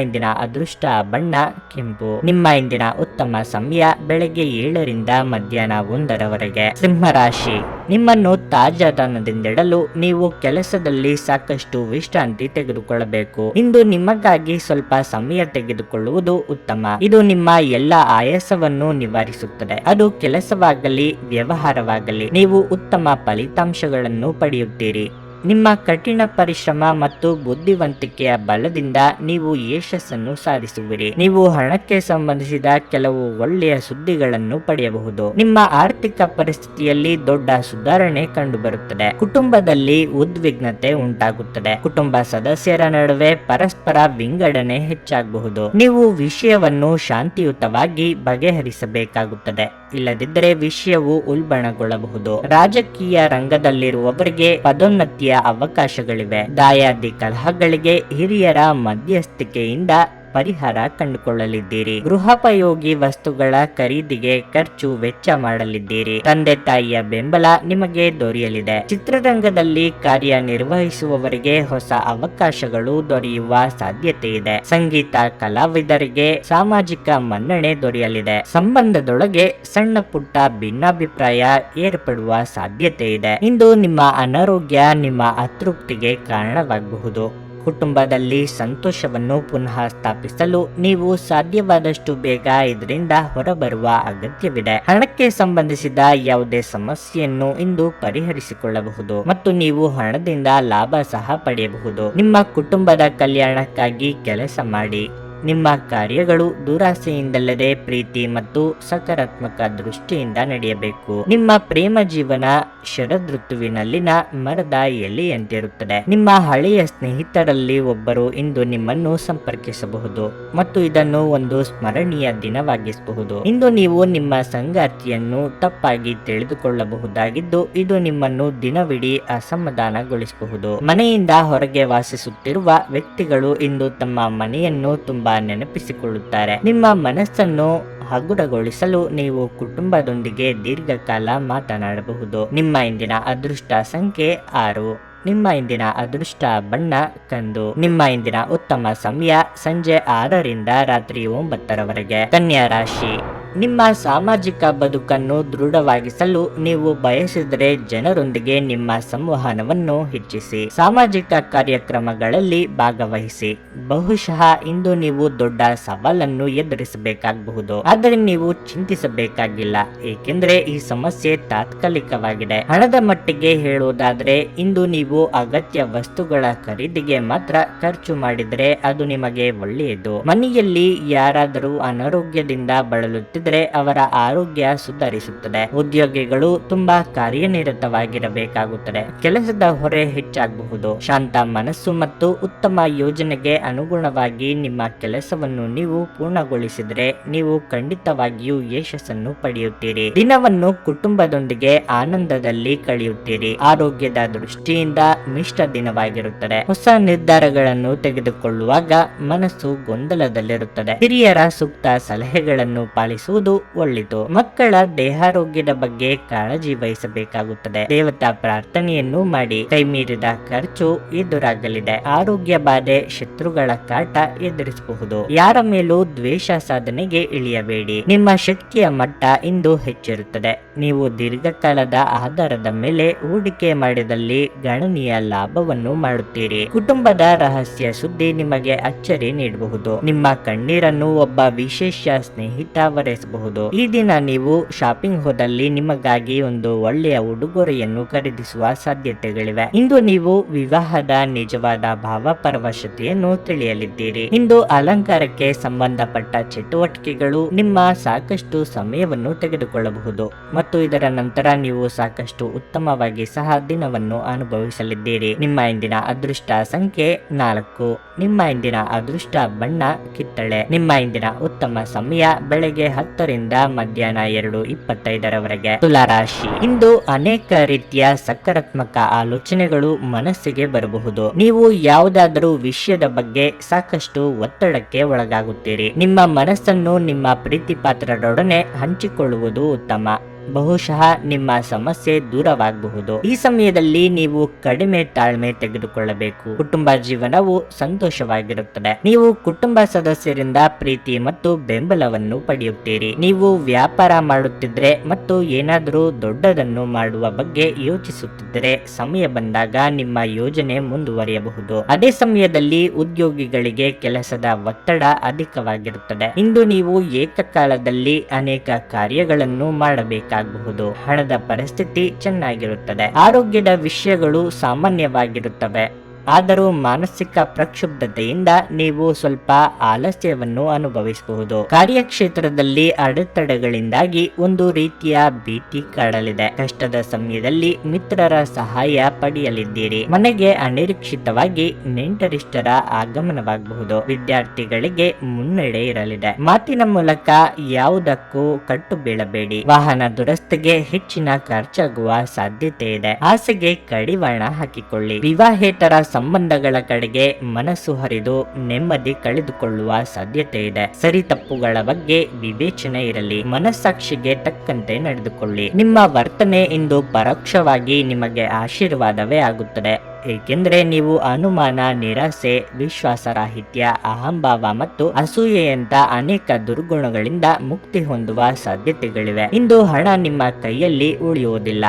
ಇಂದಿನ ಅದೃಷ್ಟ ಬಣ್ಣ ಕೆಂಪು. ನಿಮ್ಮ ಇಂದಿನ ಉತ್ತಮ ಸಮಯ ಬೆಳಗ್ಗೆ 7ರಿಂದ ಮಧ್ಯಾಹ್ನ 1ರವರೆಗೆ. ಸಿಂಹರಾಶಿ, ನಿಮ್ಮನ್ನು ತಾಜಾತನದಿಂದಿಡಲು ನೀವು ಕೆಲಸದಲ್ಲಿ ಸಾಕಷ್ಟು ವಿಶ್ರಾಂತಿ ತೆಗೆದುಕೊಳ್ಳಬೇಕು. ಇಂದು ನಿಮಗಾಗಿ ಸ್ವಲ್ಪ ಸಮಯ ತೆಗೆದುಕೊಳ್ಳುವುದು ಉತ್ತಮ. ಇದು ನಿಮ್ಮ ಎಲ್ಲ ಆಯಾಸವನ್ನು ನಿವಾರಿಸುತ್ತದೆ. ಅದು ಕೆಲಸವಾಗಲಿ ವ್ಯವಹಾರವಾಗಲಿ, ನೀವು ಉತ್ತಮ ಫಲಿತಾಂಶಗಳನ್ನು ಪಡೆಯುತ್ತೀರಿ. ನಿಮ್ಮ ಕಠಿಣ ಪರಿಶ್ರಮ ಮತ್ತು ಬುದ್ಧಿವಂತಿಕೆಯ ಬಲದಿಂದ ನೀವು ಯಶಸ್ಸನ್ನು ಸಾಧಿಸುವಿರಿ. ನೀವು ಹಣಕ್ಕೆ ಸಂಬಂಧಿಸಿದ ಕೆಲವು ಒಳ್ಳೆಯ ಸುದ್ದಿಗಳನ್ನು ಪಡೆಯಬಹುದು. ನಿಮ್ಮ ಆರ್ಥಿಕ ಪರಿಸ್ಥಿತಿಯಲ್ಲಿ ದೊಡ್ಡ ಸುಧಾರಣೆ ಕಂಡುಬರುತ್ತದೆ. ಕುಟುಂಬದಲ್ಲಿ ಉದ್ವಿಗ್ನತೆ ಉಂಟಾಗುತ್ತದೆ. ಕುಟುಂಬ ಸದಸ್ಯರ ನಡುವೆ ಪರಸ್ಪರ ವಿಂಗಡಣೆ ಹೆಚ್ಚಾಗಬಹುದು. ನೀವು ವಿಷಯವನ್ನು ಶಾಂತಿಯುತವಾಗಿ ಬಗೆಹರಿಸಬೇಕಾಗುತ್ತದೆ, ಇಲ್ಲದಿದ್ದರೆ ವಿಷಯವು ಉಲ್ಬಣಗೊಳ್ಳಬಹುದು. ರಾಜಕೀಯ ರಂಗದಲ್ಲಿರುವವರಿಗೆ ಪದೋನ್ನತಿಯ ಅವಕಾಶಗಳಿವೆ. ದಾಯಾದಿ ಕಲಹಗಳಿಗೆ ಹಿರಿಯರ ಮಧ್ಯಸ್ಥಿಕೆಯಿಂದ ಪರಿಹಾರ ಕಂಡುಕೊಳ್ಳಲಿದ್ದೀರಿ. ಗೃಹೋಪಯೋಗಿ ವಸ್ತುಗಳ ಖರೀದಿಗೆ ಖರ್ಚು ವೆಚ್ಚ ಮಾಡಲಿದ್ದೀರಿ. ತಂದೆ ತಾಯಿಯ ಬೆಂಬಲ ನಿಮಗೆ ದೊರೆಯಲಿದೆ. ಚಿತ್ರರಂಗದಲ್ಲಿ ಕಾರ್ಯನಿರ್ವಹಿಸುವವರಿಗೆ ಹೊಸ ಅವಕಾಶಗಳು ದೊರೆಯುವ ಸಾಧ್ಯತೆ ಇದೆ. ಸಂಗೀತ ಕಲಾವಿದರಿಗೆ ಸಾಮಾಜಿಕ ಮನ್ನಣೆ ದೊರೆಯಲಿದೆ. ಸಂಬಂಧದೊಳಗೆ ಸಣ್ಣ ಪುಟ್ಟ ಭಿನ್ನಾಭಿಪ್ರಾಯ ಏರ್ಪಡುವ ಸಾಧ್ಯತೆ ಇದೆ. ಇಂದು ನಿಮ್ಮ ಅನಾರೋಗ್ಯ ನಿಮ್ಮ ಅತೃಪ್ತಿಗೆ ಕಾರಣವಾಗಬಹುದು. ಕುಟುಂಬದಲ್ಲಿ ಸಂತೋಷವನ್ನು ಪುನಃ ಸ್ಥಾಪಿಸಲು ನೀವು ಸಾಧ್ಯವಾದಷ್ಟು ಬೇಗ ಇದರಿಂದ ಹೊರಬರುವ ಅಗತ್ಯವಿದೆ. ಹಣಕ್ಕೆ ಸಂಬಂಧಿಸಿದ ಯಾವುದೇ ಸಮಸ್ಯೆಯನ್ನು ಇಂದು ಪರಿಹರಿಸಿಕೊಳ್ಳಬಹುದು ಮತ್ತು ನೀವು ಹಣದಿಂದ ಲಾಭ ಸಹ ಪಡೆಯಬಹುದು. ನಿಮ್ಮ ಕುಟುಂಬದ ಕಲ್ಯಾಣಕ್ಕಾಗಿ ಕೆಲಸ ಮಾಡಿ. ನಿಮ್ಮ ಕಾರ್ಯಗಳು ದುರಾಸೆಯಿಂದಲ್ಲದೆ ಪ್ರೀತಿ ಮತ್ತು ಸಕಾರಾತ್ಮಕ ದೃಷ್ಟಿಯಿಂದ ನಡೆಯಬೇಕು. ನಿಮ್ಮ ಪ್ರೇಮ ಜೀವನ ಶರದೃತುವಿನಲ್ಲಿನ ಮರದ ಎಲೆಯಂತಿರುತ್ತದೆ. ನಿಮ್ಮ ಹಳೆಯ ಸ್ನೇಹಿತರಲ್ಲಿ ಒಬ್ಬರು ಇಂದು ನಿಮ್ಮನ್ನು ಸಂಪರ್ಕಿಸಬಹುದು ಮತ್ತು ಇದನ್ನು ಒಂದು ಸ್ಮರಣೀಯ ದಿನವಾಗಿಸಬಹುದು. ಇಂದು ನೀವು ನಿಮ್ಮ ಸಂಗಾತಿಯನ್ನು ತಪ್ಪಾಗಿ ತಿಳಿದುಕೊಳ್ಳಬಹುದಾಗಿದ್ದು, ಇದು ನಿಮ್ಮನ್ನು ದಿನವಿಡೀ ಅಸಮಾಧಾನಗೊಳಿಸಬಹುದು. ಮನೆಯಿಂದ ಹೊರಗೆ ವಾಸಿಸುತ್ತಿರುವ ವ್ಯಕ್ತಿಗಳು ಇಂದು ತಮ್ಮ ಮನೆಯನ್ನು ತುಂಬಾ ನೆನಪಿಸಿಕೊಳ್ಳುತ್ತಾರೆ. ನಿಮ್ಮ ಮನಸ್ಸನ್ನು ಹಗುರಗೊಳಿಸಲು ನೀವು ಕುಟುಂಬದೊಂದಿಗೆ ದೀರ್ಘಕಾಲ ಮಾತನಾಡಬಹುದು. ನಿಮ್ಮ ಇಂದಿನ ಅದೃಷ್ಟ ಸಂಖ್ಯೆ 6. ನಿಮ್ಮ ಇಂದಿನ ಅದೃಷ್ಟ ಬಣ್ಣ ಕಂದು. ನಿಮ್ಮ ಇಂದಿನ ಉತ್ತಮ ಸಮಯ ಸಂಜೆ 6ರಿಂದ ರಾತ್ರಿ 9ರವರೆಗೆ. ಕನ್ಯಾ ರಾಶಿ, ನಿಮ್ಮ ಸಾಮಾಜಿಕ ಬದುಕನ್ನು ದೃಢವಾಗಿಸಲು ನೀವು ಬಯಸಿದರೆ ಜನರೊಂದಿಗೆ ನಿಮ್ಮ ಸಂವಹನವನ್ನು ಹೆಚ್ಚಿಸಿ. ಸಾಮಾಜಿಕ ಕಾರ್ಯಕ್ರಮಗಳಲ್ಲಿ ಭಾಗವಹಿಸಿ. ಬಹುಶಃ ಇಂದು ನೀವು ದೊಡ್ಡ ಸವಾಲನ್ನು ಎದುರಿಸಬೇಕಾಗಬಹುದು, ಆದರೆ ನೀವು ಚಿಂತಿಸಬೇಕಾಗಿಲ್ಲ, ಏಕೆಂದರೆ ಈ ಸಮಸ್ಯೆ ತಾತ್ಕಾಲಿಕವಾಗಿದೆ. ಹಣದ ಮಟ್ಟಿಗೆ ಹೇಳುವುದಾದರೆ, ಇಂದು ನೀವು ಅಗತ್ಯ ವಸ್ತುಗಳ ಖರೀದಿಗೆ ಮಾತ್ರ ಖರ್ಚು ಮಾಡಿದರೆ ಅದು ನಿಮಗೆ ಒಳ್ಳೆಯದು. ಮನೆಯಲ್ಲಿ ಯಾರಾದರೂ ಅನಾರೋಗ್ಯದಿಂದ ಬಳಲುತ್ತಿದ್ದರೆ ಅವರ ಆರೋಗ್ಯ ಸುಧಾರಿಸುತ್ತದೆ. ಉದ್ಯೋಗಿಗಳು ತುಂಬಾ ಕಾರ್ಯನಿರತವಾಗಿರಬೇಕಾಗುತ್ತದೆ. ಕೆಲಸದ ಹೊರೆ ಹೆಚ್ಚಾಗಬಹುದು. ಶಾಂತ ಮನಸ್ಸು ಮತ್ತು ಉತ್ತಮ ಯೋಜನೆಗೆ ಅನುಗುಣವಾಗಿ ನಿಮ್ಮ ಕೆಲಸವನ್ನು ನೀವು ಪೂರ್ಣಗೊಳಿಸಿದರೆ ನೀವು ಖಂಡಿತವಾಗಿಯೂ ಯಶಸ್ಸನ್ನು ಪಡೆಯುತ್ತೀರಿ. ದಿನವನ್ನು ಕುಟುಂಬದೊಂದಿಗೆ ಆನಂದದಲ್ಲಿ ಕಳೆಯುತ್ತೀರಿ. ಆರೋಗ್ಯದ ದೃಷ್ಟಿಯಿಂದ ಮಿಶ್ರ ದಿನವಾಗಿರುತ್ತದೆ. ಹೊಸ ನಿರ್ಧಾರಗಳನ್ನು ತೆಗೆದುಕೊಳ್ಳುವಾಗ ಮನಸ್ಸು ಗೊಂದಲದಲ್ಲಿರುತ್ತದೆ. ಹಿರಿಯರ ಸೂಕ್ತ ಸಲಹೆಗಳನ್ನು ಪಾಲಿಸುವುದು ಒಳ್ಳೆಯದು. ಮಕ್ಕಳ ದೇಹಾರೋಗ್ಯದ ಬಗ್ಗೆ ಕಾಳಜಿ ವಹಿಸಬೇಕಾಗುತ್ತದೆ. ದೇವತಾ ಪ್ರಾರ್ಥನೆಯನ್ನು ಮಾಡಿ. ಕೈಮೀರಿದ ಖರ್ಚು ಎದುರಾಗಲಿದೆ. ಆರೋಗ್ಯ ಬಾಧೆ, ಶತ್ರುಗಳ ಕಾಟ ಎದುರಿಸಬಹುದು. ಯಾರ ಮೇಲೂ ದ್ವೇಷ ಸಾಧನೆಗೆ ಇಳಿಯಬೇಡಿ. ನಿಮ್ಮ ಶಕ್ತಿಯ ಮಟ್ಟ ಇಂದು ಹೆಚ್ಚಿರುತ್ತದೆ. ನೀವು ದೀರ್ಘಕಾಲದ ಆಧಾರದ ಮೇಲೆ ಹೂಡಿಕೆ ಮಾಡಿದಲ್ಲಿ ಗಣನೀಯ ಲಾಭವನ್ನು ಮಾಡುತ್ತೀರಿ. ಕುಟುಂಬದ ರಹಸ್ಯ ಸುದ್ದಿ ನಿಮಗೆ ಅಚ್ಚರಿ ನೀಡಬಹುದು. ನಿಮ್ಮ ಕಣ್ಣೀರನ್ನು ಒಬ್ಬ ವಿಶೇಷ ಸ್ನೇಹಿತ ಒರೆಸಬಹುದು. ಈ ದಿನ ನೀವು ಶಾಪಿಂಗ್ ಹೋದಲ್ಲಿ ನಿಮಗಾಗಿ ಒಂದು ಒಳ್ಳೆಯ ಉಡುಗೊರೆಯನ್ನು ಖರೀದಿಸುವ ಸಾಧ್ಯತೆಗಳಿವೆ. ಇಂದು ನೀವು ವಿವಾಹದ ನಿಜವಾದ ಭಾವಪರವಶತೆಯನ್ನು ತಿಳಿಯಲಿದ್ದೀರಿ. ಇಂದು ಅಲಂಕಾರಕ್ಕೆ ಸಂಬಂಧಪಟ್ಟ ಚಟುವಟಿಕೆಗಳು ನಿಮ್ಮ ಸಾಕಷ್ಟು ಸಮಯವನ್ನು ತೆಗೆದುಕೊಳ್ಳಬಹುದು ಮತ್ತು ಇದರ ನಂತರ ನೀವು ಸಾಕಷ್ಟು ಉತ್ತಮವಾಗಿ ಸಹ ದಿನವನ್ನು ಅನುಭವಿಸಲಿದ್ದೀರಿ. ನಿಮ್ಮ ಇಂದಿನ ಅದೃಷ್ಟ ಸಂಖ್ಯೆ 4. ನಿಮ್ಮ ಇಂದಿನ ಅದೃಷ್ಟ ಬಣ್ಣ ಕಿತ್ತಳೆ. ನಿಮ್ಮ ಇಂದಿನ ಉತ್ತಮ ಸಮಯ ಬೆಳಗ್ಗೆ 10ರಿಂದ ಮಧ್ಯಾಹ್ನ 2:25ರವರೆಗೆ. ತುಲಾರಾಶಿ, ಇಂದು ಅನೇಕ ರೀತಿಯ ಸಕಾರಾತ್ಮಕ ಆಲೋಚನೆಗಳು ಮನಸ್ಸಿಗೆ ಬರಬಹುದು. ನೀವು ಯಾವುದಾದರೂ ವಿಷಯದ ಬಗ್ಗೆ ಸಾಕಷ್ಟು ಒತ್ತಡಕ್ಕೆ ಒಳಗಾಗುತ್ತೀರಿ. ನಿಮ್ಮ ಮನಸ್ಸನ್ನು ನಿಮ್ಮ ಪ್ರೀತಿ ಪಾತ್ರರೊಡನೆ ಹಂಚಿಕೊಳ್ಳುವುದು ಉತ್ತಮ. ಬಹುಶಃ ನಿಮ್ಮ ಸಮಸ್ಯೆ ದೂರವಾಗಬಹುದು. ಈ ಸಮಯದಲ್ಲಿ ನೀವು ಕಡಿಮೆ ತಾಳ್ಮೆ ತೆಗೆದುಕೊಳ್ಳಬೇಕು. ಕುಟುಂಬ ಜೀವನವು ಸಂತೋಷವಾಗಿರುತ್ತದೆ. ನೀವು ಕುಟುಂಬ ಸದಸ್ಯರಿಂದ ಪ್ರೀತಿ ಮತ್ತು ಬೆಂಬಲವನ್ನು ಪಡೆಯುತ್ತೀರಿ. ನೀವು ವ್ಯಾಪಾರ ಮಾಡುತ್ತಿದ್ರೆ ಮತ್ತು ಏನಾದರೂ ದೊಡ್ಡದನ್ನು ಮಾಡುವ ಬಗ್ಗೆ ಯೋಚಿಸುತ್ತಿದ್ದರೆ ಸಮಯ ಬಂದಾಗ ನಿಮ್ಮ ಯೋಜನೆ ಮುಂದುವರಿಯಬಹುದು. ಅದೇ ಸಮಯದಲ್ಲಿ ಉದ್ಯೋಗಿಗಳಿಗೆ ಕೆಲಸದ ಒತ್ತಡ ಅಧಿಕವಾಗಿರುತ್ತದೆ. ಇಂದು ನೀವು ಏಕಕಾಲದಲ್ಲಿ ಅನೇಕ ಕಾರ್ಯಗಳನ್ನು ಮಾಡಬೇಕಾಗಬಹುದು. ಹಣದ ಪರಿಸ್ಥಿತಿ ಚೆನ್ನಾಗಿರುತ್ತದೆ. ಆರೋಗ್ಯದ ವಿಷಯಗಳು ಸಾಮಾನ್ಯವಾಗಿರುತ್ತವೆ. ಆದರೂ ಮಾನಸಿಕ ಪ್ರಕ್ಷುಬ್ಧತೆಯಿಂದ ನೀವು ಸ್ವಲ್ಪ ಆಲಸ್ಯವನ್ನು ಅನುಭವಿಸಬಹುದು. ಕಾರ್ಯಕ್ಷೇತ್ರದಲ್ಲಿ ಅಡೆತಡೆಗಳಿಂದಾಗಿ ಒಂದು ರೀತಿಯ ಭೀತಿ ಕಾಡಲಿದೆ. ಕಷ್ಟದ ಸಮಯದಲ್ಲಿ ಮಿತ್ರರ ಸಹಾಯ ಪಡೆಯಲಿದ್ದೀರಿ. ಮನೆಗೆ ಅನಿರೀಕ್ಷಿತವಾಗಿ ನೆಂಟರಿಷ್ಟರ ಆಗಮನವಾಗಬಹುದು. ವಿದ್ಯಾರ್ಥಿಗಳಿಗೆ ಮುನ್ನಡೆ ಇರಲಿದೆ. ಮಾತಿನ ಮೂಲಕ ಯಾವುದಕ್ಕೂ ಕಟ್ಟು ಬೀಳಬೇಡಿ. ವಾಹನ ದುರಸ್ತಿಗೆ ಹೆಚ್ಚಿನ ಖರ್ಚಾಗುವ ಸಾಧ್ಯತೆ ಇದೆ. ಆಸೆಗೆ ಕಡಿವಾಣ ಹಾಕಿಕೊಳ್ಳಿ. ವಿವಾಹೇತರ ಸಂಬಂಧಗಳ ಕಡೆಗೆ ಮನಸ್ಸು ಹರಿದು ನೆಮ್ಮದಿ ಕಳೆದುಕೊಳ್ಳುವ ಸಾಧ್ಯತೆ ಇದೆ. ಸರಿ ತಪ್ಪುಗಳ ಬಗ್ಗೆ ವಿವೇಚನೆ ಇರಲಿ. ಮನಸ್ಸಾಕ್ಷಿಗೆ ತಕ್ಕಂತೆ ನಡೆದುಕೊಳ್ಳಿ. ನಿಮ್ಮ ವರ್ತನೆ ಇಂದು ಪರೋಕ್ಷವಾಗಿ ನಿಮಗೆ ಆಶೀರ್ವಾದವೇ ಆಗುತ್ತದೆ. ಏಕೆಂದರೆ ನೀವು ಅನುಮಾನ, ನಿರಾಸೆ, ವಿಶ್ವಾಸರಾಹಿತ್ಯ, ಅಹಂಭಾವ ಮತ್ತು ಅಸೂಯೆಯಂತ ಅನೇಕ ದುರ್ಗುಣಗಳಿಂದ ಮುಕ್ತಿ ಹೊಂದುವ ಸಾಧ್ಯತೆಗಳಿವೆ. ಇಂದು ಹಣ ನಿಮ್ಮ ಕೈಯಲ್ಲಿ ಉಳಿಯುವುದಿಲ್ಲ.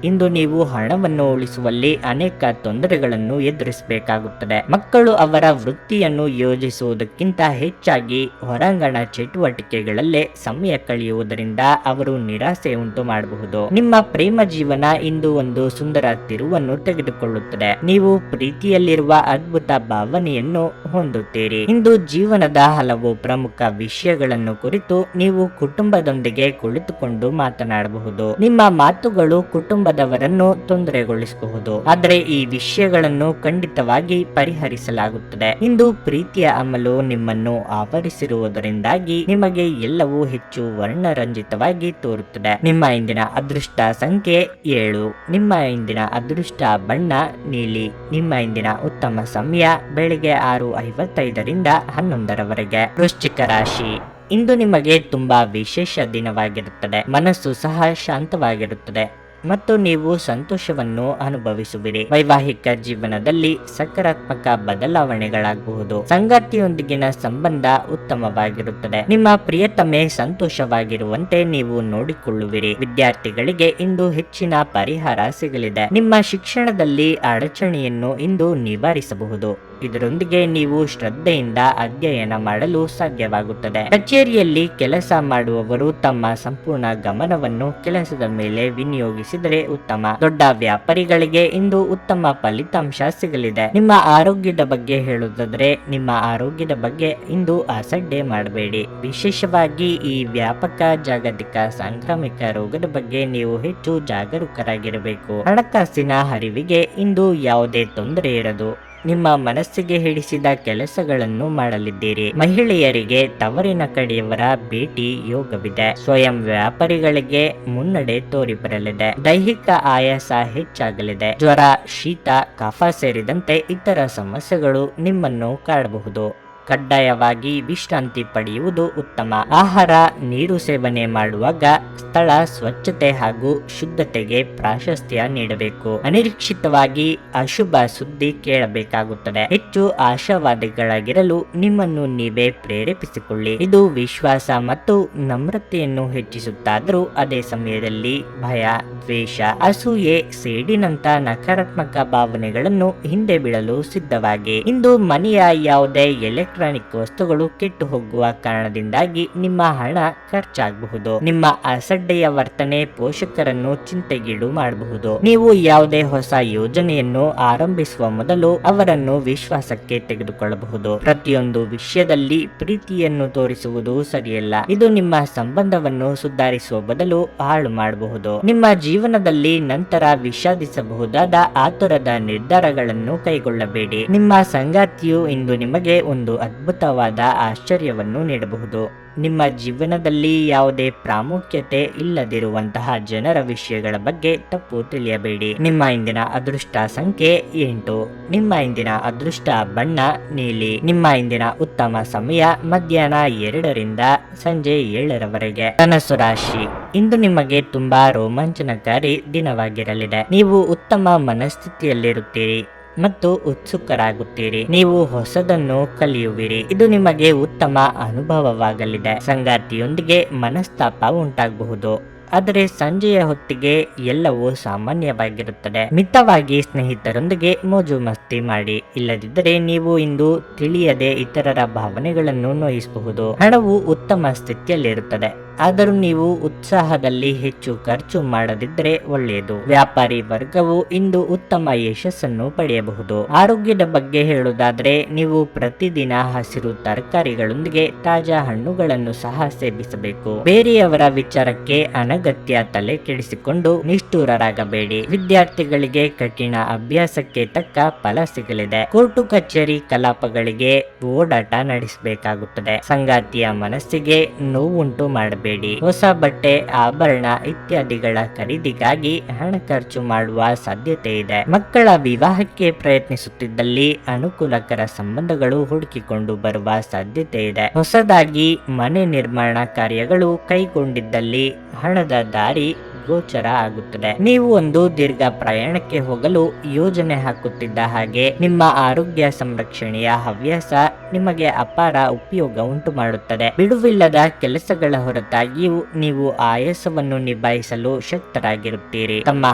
ಇಂದು ನೀವು ಹಣವನ್ನು ಉಳಿಸುವಲ್ಲಿ ಅನೇಕ ತೊಂದರೆಗಳನ್ನು ಎದುರಿಸಬೇಕಾಗುತ್ತದೆ. ಮಕ್ಕಳು ಅವರ ವೃತ್ತಿಯನ್ನು ಯೋಜಿಸುವುದಕ್ಕಿಂತ ಹೆಚ್ಚಾಗಿ ಹೊರಾಂಗಣ ಚಟುವಟಿಕೆಗಳಲ್ಲೇ ಸಮಯ ಕಳೆಯುವುದರಿಂದ ಅವರು ನಿರಾಸೆ ಉಂಟು ಮಾಡಬಹುದು. ನಿಮ್ಮ ಪ್ರೇಮ ಜೀವನ ಇಂದು ಒಂದು ಸುಂದರ ತಿರುವನ್ನು ತೆಗೆದುಕೊಳ್ಳುತ್ತದೆ. ನೀವು ಪ್ರೀತಿಯಲ್ಲಿರುವ ಅದ್ಭುತ ಭಾವನೆಯನ್ನು ಹೊಂದುತ್ತೀರಿ. ಇಂದು ಜೀವನದ ಹಲವು ಪ್ರಮುಖ ವಿಷಯಗಳನ್ನು ಕುರಿತು ನೀವು ಕುಟುಂಬದೊಂದಿಗೆ ಕುಳಿತುಕೊಂಡು ಮಾತನಾಡಬಹುದು. ನಿಮ್ಮ ಮಾತುಗಳು ಕುಟುಂಬದವರನ್ನು ತೊಂದರೆಗೊಳಿಸಬಹುದು, ಆದರೆ ಈ ವಿಷಯಗಳನ್ನು ಖಂಡಿತವಾಗಿ ಪರಿಹರಿಸಲಾಗುತ್ತದೆ. ಇಂದು ಪ್ರೀತಿಯ ಅಮಲು ನಿಮ್ಮನ್ನು ಆವರಿಸಿರುವುದರಿಂದಾಗಿ ನಿಮಗೆ ಎಲ್ಲವೂ ಹೆಚ್ಚು ವರ್ಣರಂಜಿತವಾಗಿ ತೋರುತ್ತದೆ. ನಿಮ್ಮ ಇಂದಿನ ಅದೃಷ್ಟ ಸಂಖ್ಯೆ 7. ನಿಮ್ಮ ಇಂದಿನ ಅದೃಷ್ಟ ಬಣ್ಣ ನೀಲಿ. ನಿಮ್ಮ ಇಂದಿನ ಉತ್ತಮ ಸಮಯ ಬೆಳಿಗ್ಗೆ 6:55ರಿಂದ 11ರವರೆಗೆ. ವೃಶ್ಚಿಕ ರಾಶಿ, ಇಂದು ನಿಮಗೆ ತುಂಬಾ ವಿಶೇಷ ದಿನವಾಗಿರುತ್ತದೆ. ಮನಸ್ಸು ಸಹ ಶಾಂತವಾಗಿರುತ್ತದೆ ಮತ್ತು ನೀವು ಸಂತೋಷವನ್ನು ಅನುಭವಿಸುವಿರಿ. ವೈವಾಹಿಕ ಜೀವನದಲ್ಲಿ ಸಕಾರಾತ್ಮಕ ಬದಲಾವಣೆಗಳಾಗಬಹುದು. ಸಂಗಾತಿಯೊಂದಿಗಿನ ಸಂಬಂಧ ಉತ್ತಮವಾಗಿರುತ್ತದೆ. ನಿಮ್ಮ ಪ್ರಿಯತಮೆ ಸಂತೋಷವಾಗಿರುವಂತೆ ನೀವು ನೋಡಿಕೊಳ್ಳುವಿರಿ. ವಿದ್ಯಾರ್ಥಿಗಳಿಗೆ ಇಂದು ಹೆಚ್ಚಿನ ಪರಿಹಾರ ಸಿಗಲಿದೆ. ನಿಮ್ಮ ಶಿಕ್ಷಣದಲ್ಲಿ ಅಡಚಣೆಯನ್ನು ಇಂದು ನಿವಾರಿಸಬಹುದು. ಇದರೊಂದಿಗೆ ನೀವು ಶ್ರದ್ಧೆಯಿಂದ ಅಧ್ಯಯನ ಮಾಡಲು ಸಾಧ್ಯವಾಗುತ್ತದೆ. ಕಚೇರಿಯಲ್ಲಿ ಕೆಲಸ ಮಾಡುವವರು ತಮ್ಮ ಸಂಪೂರ್ಣ ಗಮನವನ್ನು ಕೆಲಸದ ಮೇಲೆ ವಿನಿಯೋಗಿಸಿದರೆ ಉತ್ತಮ. ದೊಡ್ಡ ವ್ಯಾಪಾರಿಗಳಿಗೆ ಇಂದು ಉತ್ತಮ ಫಲಿತಾಂಶ ಸಿಗಲಿದೆ. ನಿಮ್ಮ ಆರೋಗ್ಯದ ಬಗ್ಗೆ ಹೇಳುವುದಾದರೆ, ನಿಮ್ಮ ಆರೋಗ್ಯದ ಬಗ್ಗೆ ಇಂದು ಅಸಡ್ಡೆ ಮಾಡಬೇಡಿ. ವಿಶೇಷವಾಗಿ ಈ ವ್ಯಾಪಕ ಜಾಗತಿಕ ಸಾಂಕ್ರಾಮಿಕ ರೋಗದ ಬಗ್ಗೆ ನೀವು ಹೆಚ್ಚು ಜಾಗರೂಕರಾಗಿರಬೇಕು. ಹಣಕಾಸಿನ ಹರಿವಿಗೆ ಇಂದು ಯಾವುದೇ ತೊಂದರೆ ಇರದು. ನಿಮ್ಮ ಮನಸ್ಸಿಗೆ ಹಿಡಿಸಿದ ಕೆಲಸಗಳನ್ನು ಮಾಡಲಿದ್ದೀರಿ. ಮಹಿಳೆಯರಿಗೆ ತವರಿನ ಕಡೆಯವರ ಭೇಟಿ ಯೋಗವಿದೆ. ಸ್ವಯಂ ವ್ಯಾಪಾರಿಗಳಿಗೆ ಮುನ್ನಡೆ ತೋರಿ ಬರಲಿದೆ. ದೈಹಿಕ ಆಯಾಸ ಹೆಚ್ಚಾಗಲಿದೆ. ಜ್ವರ, ಶೀತ, ಕಫ ಸೇರಿದಂತೆ ಇತರ ಸಮಸ್ಯೆಗಳು ನಿಮ್ಮನ್ನು ಕಾಡಬಹುದು. ಕಡ್ಡಾಯವಾಗಿ ವಿಶ್ರಾಂತಿ ಪಡೆಯುವುದು ಉತ್ತಮ. ಆಹಾರ, ನೀರು ಸೇವನೆ ಮಾಡುವಾಗ ಸ್ಥಳ ಸ್ವಚ್ಛತೆ ಹಾಗೂ ಶುದ್ಧತೆಗೆ ಪ್ರಾಶಸ್ತ್ಯ ನೀಡಬೇಕು. ಅನಿರೀಕ್ಷಿತವಾಗಿ ಅಶುಭ ಸುದ್ದಿ ಕೇಳಬೇಕಾಗುತ್ತದೆ. ಹೆಚ್ಚು ಆಶಾವಾದಿಗಳಾಗಿರಲು ನಿಮ್ಮನ್ನು ನೀವೇ ಪ್ರೇರೇಪಿಸಿಕೊಳ್ಳಿ. ಇದು ವಿಶ್ವಾಸ ಮತ್ತು ನಮ್ರತೆಯನ್ನು ಹೆಚ್ಚಿಸುತ್ತಾದರೂ ಅದೇ ಸಮಯದಲ್ಲಿ ಭಯ, ದ್ವೇಷ, ಅಸೂಯೆ, ಸೇಡಿನಂತ ನಕಾರಾತ್ಮಕ ಭಾವನೆಗಳನ್ನು ಹಿಂದೆ ಬಿಡಲು ಸಿದ್ಧವಾಗಿ. ಇಂದು ಮನೆಯ ಯಾವುದೇ ಎಲೆಕ್ಟ್ರಾನಿಕ್ ವಸ್ತುಗಳು ಕೆಟ್ಟು ಹೋಗುವ ಕಾರಣದಿಂದಾಗಿ ನಿಮ್ಮ ಹಣ ಖರ್ಚಾಗಬಹುದು. ನಿಮ್ಮ ಅಸಡ್ಡೆಯ ವರ್ತನೆ ಪೋಷಕರನ್ನು ಚಿಂತೆಗೀಡು ಮಾಡಬಹುದು. ನೀವು ಯಾವುದೇ ಹೊಸ ಯೋಜನೆಯನ್ನು ಆರಂಭಿಸುವ ಮೊದಲು ಅವರನ್ನು ವಿಶ್ವಾಸಕ್ಕೆ ತೆಗೆದುಕೊಳ್ಳಬಹುದು. ಪ್ರತಿಯೊಂದು ವಿಷಯದಲ್ಲಿ ಪ್ರೀತಿಯನ್ನು ತೋರಿಸುವುದು ಸರಿಯಲ್ಲ. ಇದು ನಿಮ್ಮ ಸಂಬಂಧವನ್ನು ಸುಧಾರಿಸುವ ಬದಲು ಹಾಳು ಮಾಡಬಹುದು. ನಿಮ್ಮ ಜೀವನದಲ್ಲಿ ನಂತರ ವಿಷಾದಿಸಬಹುದಾದ ಆತುರದ ನಿರ್ಧಾರಗಳನ್ನು ಕೈಗೊಳ್ಳಬೇಡಿ. ನಿಮ್ಮ ಸಂಗಾತಿಯು ಇಂದು ನಿಮಗೆ ಒಂದು ಅದ್ಭುತವಾದ ಆಶ್ಚರ್ಯವನ್ನು ನೀಡಬಹುದು. ನಿಮ್ಮ ಜೀವನದಲ್ಲಿ ಯಾವುದೇ ಪ್ರಾಮುಖ್ಯತೆ ಇಲ್ಲದಿರುವಂತಹ ಜನರ ವಿಷಯಗಳ ಬಗ್ಗೆ ತಪ್ಪು ತಿಳಿಯಬೇಡಿ. ನಿಮ್ಮ ಇಂದಿನ ಅದೃಷ್ಟ ಸಂಖ್ಯೆ 8. ನಿಮ್ಮ ಇಂದಿನ ಅದೃಷ್ಟ ಬಣ್ಣ ನೀಲಿ. ನಿಮ್ಮ ಇಂದಿನ ಉತ್ತಮ ಸಮಯ ಮಧ್ಯಾಹ್ನ 2ರಿಂದ ಸಂಜೆ 7ರವರೆಗೆ. ಧನಸ್ಸು ರಾಶಿ, ಇಂದು ನಿಮಗೆ ತುಂಬಾ ರೋಮಾಂಚನಕಾರಿ ದಿನವಾಗಿರಲಿದೆ. ನೀವು ಉತ್ತಮ ಮನಸ್ಥಿತಿಯಲ್ಲಿರುತ್ತೀರಿ ಮತ್ತು ಉತ್ಸುಕರಾಗುತ್ತೀರಿ. ನೀವು ಹೊಸದನ್ನು ಕಲಿಯುವಿರಿ. ಇದು ನಿಮಗೆ ಉತ್ತಮ ಅನುಭವವಾಗಲಿದೆ. ಸಂಗಾತಿಯೊಂದಿಗೆ ಮನಸ್ತಾಪ ಉಂಟಾಗಬಹುದು, ಆದರೆ ಸಂಜೆಯ ಹೊತ್ತಿಗೆ ಎಲ್ಲವೂ ಸಾಮಾನ್ಯವಾಗಿರುತ್ತದೆ. ಮಿತವಾಗಿ ಸ್ನೇಹಿತರೊಂದಿಗೆ ಮೋಜು ಮಸ್ತಿ ಮಾಡಿ, ಇಲ್ಲದಿದ್ದರೆ ನೀವು ಇಂದು ತಿಳಿಯದೆ ಇತರರ ಭಾವನೆಗಳನ್ನು ನೋಯಿಸಬಹುದು. ಹಣವು ಉತ್ತಮ ಸ್ಥಿತಿಯಲ್ಲಿರುತ್ತದೆ, ಆದರೂ ನೀವು ಉತ್ಸಾಹದಲ್ಲಿ ಹೆಚ್ಚು ಖರ್ಚು ಮಾಡದಿದ್ದರೆ ಒಳ್ಳೆಯದು. ವ್ಯಾಪಾರಿ ವರ್ಗವು ಇಂದು ಉತ್ತಮ ಯಶಸ್ಸನ್ನು ಪಡೆಯಬಹುದು. ಆರೋಗ್ಯದ ಬಗ್ಗೆ ಹೇಳುವುದಾದರೆ ನೀವು ಪ್ರತಿದಿನ ಹಸಿರು ತರಕಾರಿಗಳೊಂದಿಗೆ ತಾಜಾ ಹಣ್ಣುಗಳನ್ನು ಸಹ ಸೇವಿಸಬೇಕು. ಬೇರೆಯವರ ವಿಚಾರಕ್ಕೆ ಅನಗತ್ಯ ತಲೆ ಕೆಡಿಸಿಕೊಂಡು ನಿಷ್ಠೂರರಾಗಬೇಡಿ. ವಿದ್ಯಾರ್ಥಿಗಳಿಗೆ ಕಠಿಣ ಅಭ್ಯಾಸಕ್ಕೆ ತಕ್ಕ ಫಲ ಸಿಗಲಿದೆ. ಕೋರ್ಟು ಕಚೇರಿ ಕಲಾಪಗಳಿಗೆ ಓಡಾಟ ನಡೆಸಬೇಕಾಗುತ್ತದೆ. ಸಂಗಾತಿಯ ಮನಸ್ಸಿಗೆ ನೋವುಂಟು ಮಾಡಬೇಡಿ. ಹೊಸ ಬಟ್ಟೆ, ಆಭರಣ ಇತ್ಯಾದಿಗಳ ಖರೀದಿಗಾಗಿ ಹಣ ಖರ್ಚು ಮಾಡುವ ಸಾಧ್ಯತೆ ಇದೆ. ಮಕ್ಕಳ ವಿವಾಹಕ್ಕೆ ಪ್ರಯತ್ನಿಸುತ್ತಿದ್ದಲ್ಲಿ ಅನುಕೂಲಕರ ಸಂಬಂಧಗಳು ಹುಡುಕಿಕೊಂಡು ಬರುವ ಸಾಧ್ಯತೆ ಇದೆ. ಹೊಸದಾಗಿ ಮನೆ ನಿರ್ಮಾಣ ಕಾರ್ಯಗಳು ಕೈಗೊಂಡಿದ್ದಲ್ಲಿ ಹಣದ ದಾರಿ ಗೋಚರ ಆಗುತ್ತದೆ. ನೀವು ಒಂದು ದೀರ್ಘ ಪ್ರಯಾಣಕ್ಕೆ ಹೋಗಲು ಯೋಜನೆ ಹಾಕುತ್ತಿದ್ದ ಹಾಗೆ ನಿಮ್ಮ ಆರೋಗ್ಯ ಸಂರಕ್ಷಣೆಯ ಹವ್ಯಾಸ ನಿಮಗೆ ಅಪಾರ ಉಪಯೋಗ ಉಂಟು ಮಾಡುತ್ತದೆ. ಬಿಡುವಿಲ್ಲದ ಕೆಲಸಗಳ ಹೊರತಾಗಿಯೂ ನೀವು ಆಯಾಸವನ್ನು ನಿಭಾಯಿಸಲು ಶಕ್ತರಾಗಿರುತ್ತೀರಿ. ತಮ್ಮ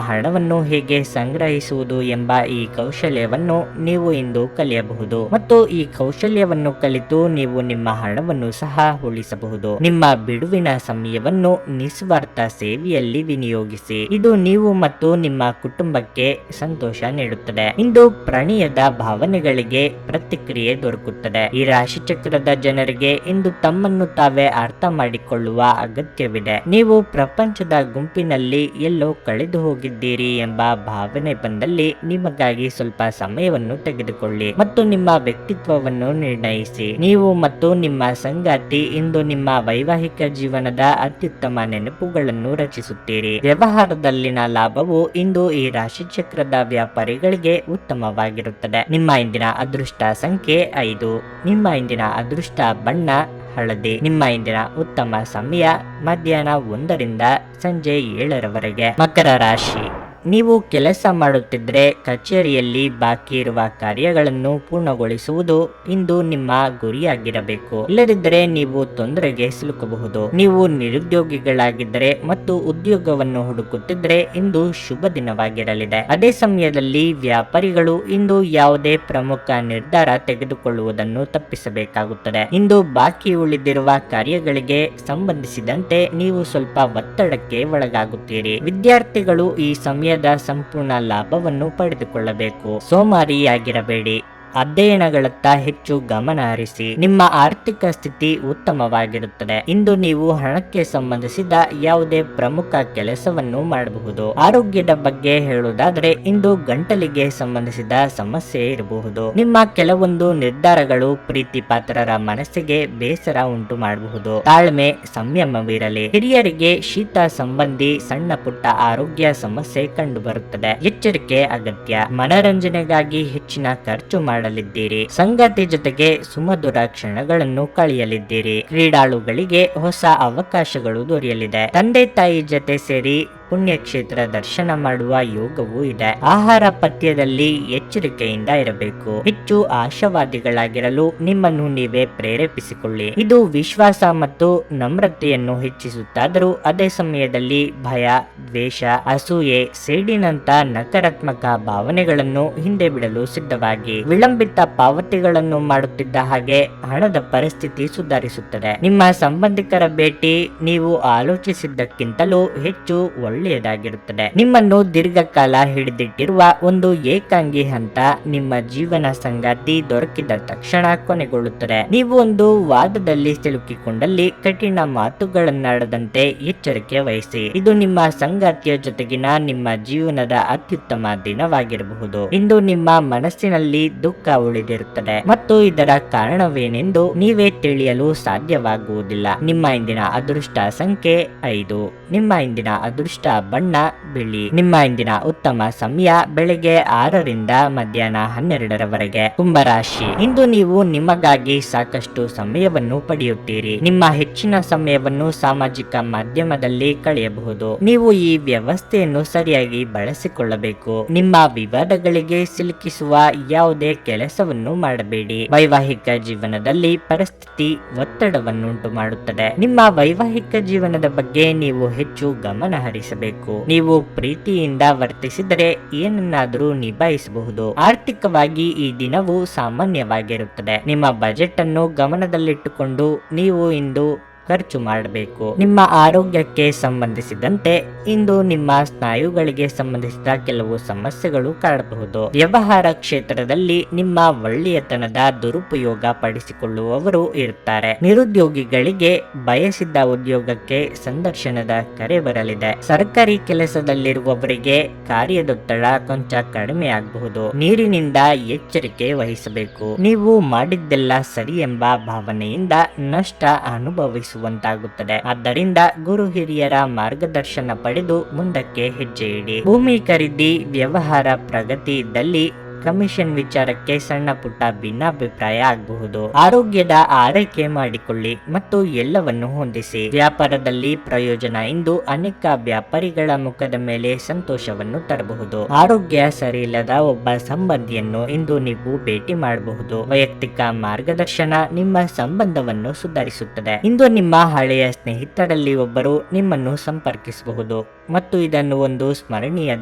ಹಣವನ್ನು ಹೇಗೆ ಸಂಗ್ರಹಿಸುವುದು ಎಂಬ ಈ ಕೌಶಲ್ಯವನ್ನು ನೀವು ಇಂದು ಕಲಿಯಬಹುದು ಮತ್ತು ಈ ಕೌಶಲ್ಯವನ್ನು ಕಲಿತು ನೀವು ನಿಮ್ಮ ಹಣವನ್ನು ಸಹ ಉಳಿಸಬಹುದು. ನಿಮ್ಮ ಬಿಡುವಿನ ಸಮಯವನ್ನು ನಿಸ್ವಾರ್ಥ ಸೇವೆಯಲ್ಲಿ ವಿನಿಯೋಗಿಸಿ. ಇದು ನೀವು ಮತ್ತು ನಿಮ್ಮ ಕುಟುಂಬಕ್ಕೆ ಸಂತೋಷ ನೀಡುತ್ತದೆ. ಇಂದು ಪ್ರಣಯದ ಭಾವನೆಗಳಿಗೆ ಪ್ರತಿಕ್ರಿಯೆ ದೊರಕುತ್ತದೆ. ಈ ರಾಶಿ ಚಕ್ರದ ಜನರಿಗೆ ಇಂದು ತಮ್ಮನ್ನು ತಾವೇ ಅರ್ಥ ಮಾಡಿಕೊಳ್ಳುವ ಅಗತ್ಯವಿದೆ. ನೀವು ಪ್ರಪಂಚದ ಗುಂಪಿನಲ್ಲಿ ಎಲ್ಲೋ ಕಳೆದು ಹೋಗಿದ್ದೀರಿ ಎಂಬ ಭಾವನೆ ಬಂದಲ್ಲಿ ನಿಮಗಾಗಿ ಸ್ವಲ್ಪ ಸಮಯವನ್ನು ತೆಗೆದುಕೊಳ್ಳಿ ಮತ್ತು ನಿಮ್ಮ ವ್ಯಕ್ತಿತ್ವವನ್ನು ನಿರ್ಣಯಿಸಿ. ನೀವು ಮತ್ತು ನಿಮ್ಮ ಸಂಗಾತಿ ಇಂದು ನಿಮ್ಮ ವೈವಾಹಿಕ ಜೀವನದ ಅತ್ಯುತ್ತಮ ನೆನಪುಗಳನ್ನು ರಚಿಸುತ್ತೀರಿ. ವ್ಯವಹಾರದಲ್ಲಿನ ಲಾಭವು ಇಂದು ಈ ರಾಶಿ ಚಕ್ರದ ವ್ಯಾಪಾರಿಗಳಿಗೆ ಉತ್ತಮವಾಗಿರುತ್ತದೆ. ನಿಮ್ಮ ಇಂದಿನ ಅದೃಷ್ಟ ಸಂಖ್ಯೆ 5. ನಿಮ್ಮ ಇಂದಿನ ಅದೃಷ್ಟ ಬಣ್ಣ ಹಳದಿ. ನಿಮ್ಮ ಇಂದಿನ ಉತ್ತಮ ಸಮಯ ಮಧ್ಯಾಹ್ನ 1ರಿಂದ ಸಂಜೆ 7ರವರೆಗೆ. ಮಕರ ರಾಶಿ, ನೀವು ಕೆಲಸ ಮಾಡುತ್ತಿದ್ದರೆ ಕಚೇರಿಯಲ್ಲಿ ಬಾಕಿ ಇರುವ ಕಾರ್ಯಗಳನ್ನು ಪೂರ್ಣಗೊಳಿಸುವುದು ಇಂದು ನಿಮ್ಮ ಗುರಿಯಾಗಿರಬೇಕು. ಇಲ್ಲದಿದ್ದರೆ ನೀವು ತೊಂದರೆಗೆ ಸಿಲುಕಬಹುದು. ನೀವು ನಿರುದ್ಯೋಗಿಗಳಾಗಿದ್ದರೆ ಮತ್ತು ಉದ್ಯೋಗವನ್ನು ಹುಡುಕುತ್ತಿದ್ದರೆ ಇಂದು ಶುಭ ದಿನವಾಗಿರಲಿದೆ. ಅದೇ ಸಮಯದಲ್ಲಿ ವ್ಯಾಪಾರಿಗಳು ಇಂದು ಯಾವುದೇ ಪ್ರಮುಖ ನಿರ್ಧಾರ ತೆಗೆದುಕೊಳ್ಳುವುದನ್ನು ತಪ್ಪಿಸಬೇಕಾಗುತ್ತದೆ. ಇಂದು ಬಾಕಿ ಉಳಿದಿರುವ ಕಾರ್ಯಗಳಿಗೆ ಸಂಬಂಧಿಸಿದಂತೆ ನೀವು ಸ್ವಲ್ಪ ಒತ್ತಡಕ್ಕೆ ಒಳಗಾಗುತ್ತೀರಿ. ವಿದ್ಯಾರ್ಥಿಗಳು ಈ ಸಮಯ ಸಂಪೂರ್ಣ ಲಾಭವನ್ನು ಪಡೆದುಕೊಳ್ಳಬೇಕು. ಸೋಮಾರಿಯಾಗಿರಬೇಡಿ. ಅಧ್ಯಯನಗಳತ್ತ ಹೆಚ್ಚು ಗಮನ ಹರಿಸಿ. ನಿಮ್ಮ ಆರ್ಥಿಕ ಸ್ಥಿತಿ ಉತ್ತಮವಾಗಿರುತ್ತದೆ. ಇಂದು ನೀವು ಹಣಕ್ಕೆ ಸಂಬಂಧಿಸಿದ ಯಾವುದೇ ಪ್ರಮುಖ ಕೆಲಸವನ್ನು ಮಾಡಬಹುದು. ಆರೋಗ್ಯದ ಬಗ್ಗೆ ಹೇಳುವುದಾದರೆ ಇಂದು ಗಂಟಲಿಗೆ ಸಂಬಂಧಿಸಿದ ಸಮಸ್ಯೆ ಇರಬಹುದು. ನಿಮ್ಮ ಕೆಲವೊಂದು ನಿರ್ಧಾರಗಳು ಪ್ರೀತಿ ಪಾತ್ರರ ಮನಸ್ಸಿಗೆ ಬೇಸರ ಉಂಟು ಮಾಡಬಹುದು. ತಾಳ್ಮೆ, ಸಂಯಮವಿರಲಿ. ಹಿರಿಯರಿಗೆ ಶೀತ ಸಂಬಂಧಿ ಸಣ್ಣ ಪುಟ್ಟ ಆರೋಗ್ಯ ಸಮಸ್ಯೆ ಕಂಡುಬರುತ್ತದೆ. ಎಚ್ಚರಿಕೆ ಅಗತ್ಯ. ಮನರಂಜನೆಗಾಗಿ ಹೆಚ್ಚಿನ ಖರ್ಚು ಮಾಡಲಿದ್ದೀರಿ. ಸಂಗಾತಿ ಜೊತೆಗೆ ಸುಮಧುರ ಕ್ಷಣಗಳನ್ನು ಕಳೆಯಲಿದ್ದೀರಿ. ಕ್ರೀಡಾಳುಗಳಿಗೆ ಹೊಸ ಅವಕಾಶಗಳು ದೊರೆಯಲಿದೆ. ತಂದೆ ತಾಯಿ ಜೊತೆ ಸೇರಿ ಪುಣ್ಯಕ್ಷೇತ್ರ ದರ್ಶನ ಮಾಡುವ ಯೋಗವೂ ಇದೆ. ಆಹಾರ ಪಥ್ಯದಲ್ಲಿ ಎಚ್ಚರಿಕೆಯಿಂದ ಇರಬೇಕು. ಹೆಚ್ಚು ಆಶಾವಾದಿಗಳಾಗಿರಲು ನಿಮ್ಮನ್ನು ನೀವೇ ಪ್ರೇರೇಪಿಸಿಕೊಳ್ಳಿ. ಇದು ವಿಶ್ವಾಸ ಮತ್ತು ನಮ್ರತೆಯನ್ನು ಹೆಚ್ಚಿಸುತ್ತಾದರೂ ಅದೇ ಸಮಯದಲ್ಲಿ ಭಯ, ದ್ವೇಷ, ಅಸೂಯೆ, ಸೇಡಿನಂತ ನಕಾರಾತ್ಮಕ ಭಾವನೆಗಳನ್ನು ಹಿಂದೆ ಬಿಡಲು ಸಿದ್ಧವಾಗಿ. ವಿಳಂಬಿತ ಪಾವತಿಗಳನ್ನು ಮಾಡುತ್ತಿದ್ದ ಹಾಗೆ ಹಣದ ಪರಿಸ್ಥಿತಿ ಸುಧಾರಿಸುತ್ತದೆ. ನಿಮ್ಮ ಸಂಬಂಧಿಕರ ಭೇಟಿ ನೀವು ಆಲೋಚಿಸಿದ್ದಕ್ಕಿಂತಲೂ ಹೆಚ್ಚು ಒಳ್ಳೆಯ ಒಳ್ಳೆಯದಾಗಿರುತ್ತದೆ. ನಿಮ್ಮನ್ನು ದೀರ್ಘಕಾಲ ಹಿಡಿದಿಟ್ಟಿರುವ ಒಂದು ಏಕಾಂಗಿ ಹಂತ ನಿಮ್ಮ ಜೀವನ ಸಂಗಾತಿ ದೊರಕಿದ ತಕ್ಷಣ ಕೊನೆಗೊಳ್ಳುತ್ತದೆ. ನೀವು ಒಂದು ವಾದದಲ್ಲಿ ಸಿಲುಕಿಕೊಂಡಲ್ಲಿ ಕಠಿಣ ಮಾತುಗಳನ್ನಾಡದಂತೆ ಎಚ್ಚರಿಕೆ ವಹಿಸಿ. ಇದು ನಿಮ್ಮ ಸಂಗಾತಿಯ ಜೊತೆಗಿನ ನಿಮ್ಮ ಜೀವನದ ಅತ್ಯುತ್ತಮ ದಿನವಾಗಿರಬಹುದು. ಇಂದು ನಿಮ್ಮ ಮನಸ್ಸಿನಲ್ಲಿ ದುಃಖ ಉಳಿದಿರುತ್ತದೆ ಮತ್ತು ಇದರ ಕಾರಣವೇನೆಂದು ನೀವೇ ತಿಳಿಯಲು ಸಾಧ್ಯವಾಗುವುದಿಲ್ಲ. ನಿಮ್ಮ ಇಂದಿನ ಅದೃಷ್ಟ ಸಂಖ್ಯೆ 5. ನಿಮ್ಮ ಇಂದಿನ ಅದೃಷ್ಟ ಬಣ್ಣ ಬಿಳಿ. ನಿಮ್ಮ ಇಂದಿನ ಉತ್ತಮ ಸಮಯ ಬೆಳಗ್ಗೆ 6ರಿಂದ ಮಧ್ಯಾಹ್ನ 12ರವರೆಗೆ. ಕುಂಭರಾಶಿ, ಇಂದು ನೀವು ನಿಮಗಾಗಿ ಸಾಕಷ್ಟು ಸಮಯವನ್ನು ಪಡೆಯುತ್ತೀರಿ. ನಿಮ್ಮ ಹೆಚ್ಚಿನ ಸಮಯವನ್ನು ಸಾಮಾಜಿಕ ಮಾಧ್ಯಮದಲ್ಲಿ ಕಳೆಯಬಹುದು. ನೀವು ಈ ವ್ಯವಸ್ಥೆಯನ್ನು ಸರಿಯಾಗಿ ಬಳಸಿಕೊಳ್ಳಬೇಕು. ನಿಮ್ಮ ವಿವಾದಗಳಿಗೆ ಸಿಲುಕಿಸುವ ಯಾವುದೇ ಕೆಲಸವನ್ನು ಮಾಡಬೇಡಿ. ವೈವಾಹಿಕ ಜೀವನದಲ್ಲಿ ಪರಿಸ್ಥಿತಿ ಒತ್ತಡವನ್ನುಂಟು ಮಾಡುತ್ತದೆ. ನಿಮ್ಮ ವೈವಾಹಿಕ ಜೀವನದ ಬಗ್ಗೆ ನೀವು ಹೆಚ್ಚು ಗಮನ ಹರಿಸಬೇಕು. ನೀವು ಪ್ರೀತಿಯಿಂದ ವರ್ತಿಸಿದರೆ ಏನನ್ನಾದರೂ ನಿಭಾಯಿಸಬಹುದು. ಆರ್ಥಿಕವಾಗಿ ಈ ದಿನವು ಸಾಮಾನ್ಯವಾಗಿರುತ್ತದೆ. ನಿಮ್ಮ ಬಜೆಟ್ ಅನ್ನು ಗಮನದಲ್ಲಿಟ್ಟುಕೊಂಡು ನೀವು ಇಂದು ಖರ್ಚು ಮಾಡಬೇಕು. ನಿಮ್ಮ ಆರೋಗ್ಯಕ್ಕೆ ಸಂಬಂಧಿಸಿದಂತೆ ಇಂದು ನಿಮ್ಮ ಸ್ನಾಯುಗಳಿಗೆ ಸಂಬಂಧಿಸಿದ ಕೆಲವು ಸಮಸ್ಯೆಗಳು ಕಾಡಬಹುದು. ವ್ಯವಹಾರ ಕ್ಷೇತ್ರದಲ್ಲಿ ನಿಮ್ಮ ಒಳ್ಳೆಯತನದ ದುರುಪಯೋಗ ಪಡಿಸಿಕೊಳ್ಳುವವರು ಇರುತ್ತಾರೆ. ನಿರುದ್ಯೋಗಿಗಳಿಗೆ ಬಯಸಿದ್ದ ಉದ್ಯೋಗಕ್ಕೆ ಸಂದರ್ಶನದ ಕರೆ ಬರಲಿದೆ. ಸರ್ಕಾರಿ ಕೆಲಸದಲ್ಲಿರುವವರಿಗೆ ಕಾರ್ಯದೊತ್ತಡ ಕೊಂಚ ಕಡಿಮೆ ಆಗಬಹುದು. ನೀರಿನಿಂದ ಎಚ್ಚರಿಕೆ ವಹಿಸಬೇಕು. ನೀವು ಮಾಡಿದ್ದೆಲ್ಲ ಸರಿ ಎಂಬ ಭಾವನೆಯಿಂದ ನಷ್ಟ ಅನುಭವಿಸುವಂತಾಗುತ್ತದೆ. ಆದ್ದರಿಂದ ಗುರು ಹಿರಿಯರ ಮಾರ್ಗದರ್ಶನ ಪಡೆದು ಮುಂದಕ್ಕೆ ಹೆಜ್ಜೆ ಇಡಿ. ಭೂಮಿ ಖರೀದಿ ವ್ಯವಹಾರ ಪ್ರಗತಿ ಇದ್ದಲ್ಲಿ ಕಮಿಷನ್ ವಿಚಾರಕ್ಕೆ ಸಣ್ಣ ಪುಟ್ಟ ಭಿನ್ನಾಭಿಪ್ರಾಯ ಆಗಬಹುದು. ಆರೋಗ್ಯದ ಆರೈಕೆ ಮಾಡಿಕೊಳ್ಳಿ ಮತ್ತು ಎಲ್ಲವನ್ನು ಹೊಂದಿಸಿ. ವ್ಯಾಪಾರದಲ್ಲಿ ಪ್ರಯೋಜನ ಇಂದು ಅನೇಕ ವ್ಯಾಪಾರಿಗಳ ಮುಖದ ಮೇಲೆ ಸಂತೋಷವನ್ನು ತರಬಹುದು. ಆರೋಗ್ಯ ಸರಿಯಿಲ್ಲದ ಒಬ್ಬ ಸಂಬಂಧಿಯನ್ನು ಇಂದು ನೀವು ಭೇಟಿ ಮಾಡಬಹುದು. ವೈಯಕ್ತಿಕ ಮಾರ್ಗದರ್ಶನ ನಿಮ್ಮ ಸಂಬಂಧವನ್ನು ಸುಧಾರಿಸುತ್ತದೆ. ಇಂದು ನಿಮ್ಮ ಹಳೆಯ ಸ್ನೇಹಿತರಲ್ಲಿ ಒಬ್ಬರು ನಿಮ್ಮನ್ನು ಸಂಪರ್ಕಿಸಬಹುದು ಮತ್ತು ಇದನ್ನು ಒಂದು ಸ್ಮರಣೀಯ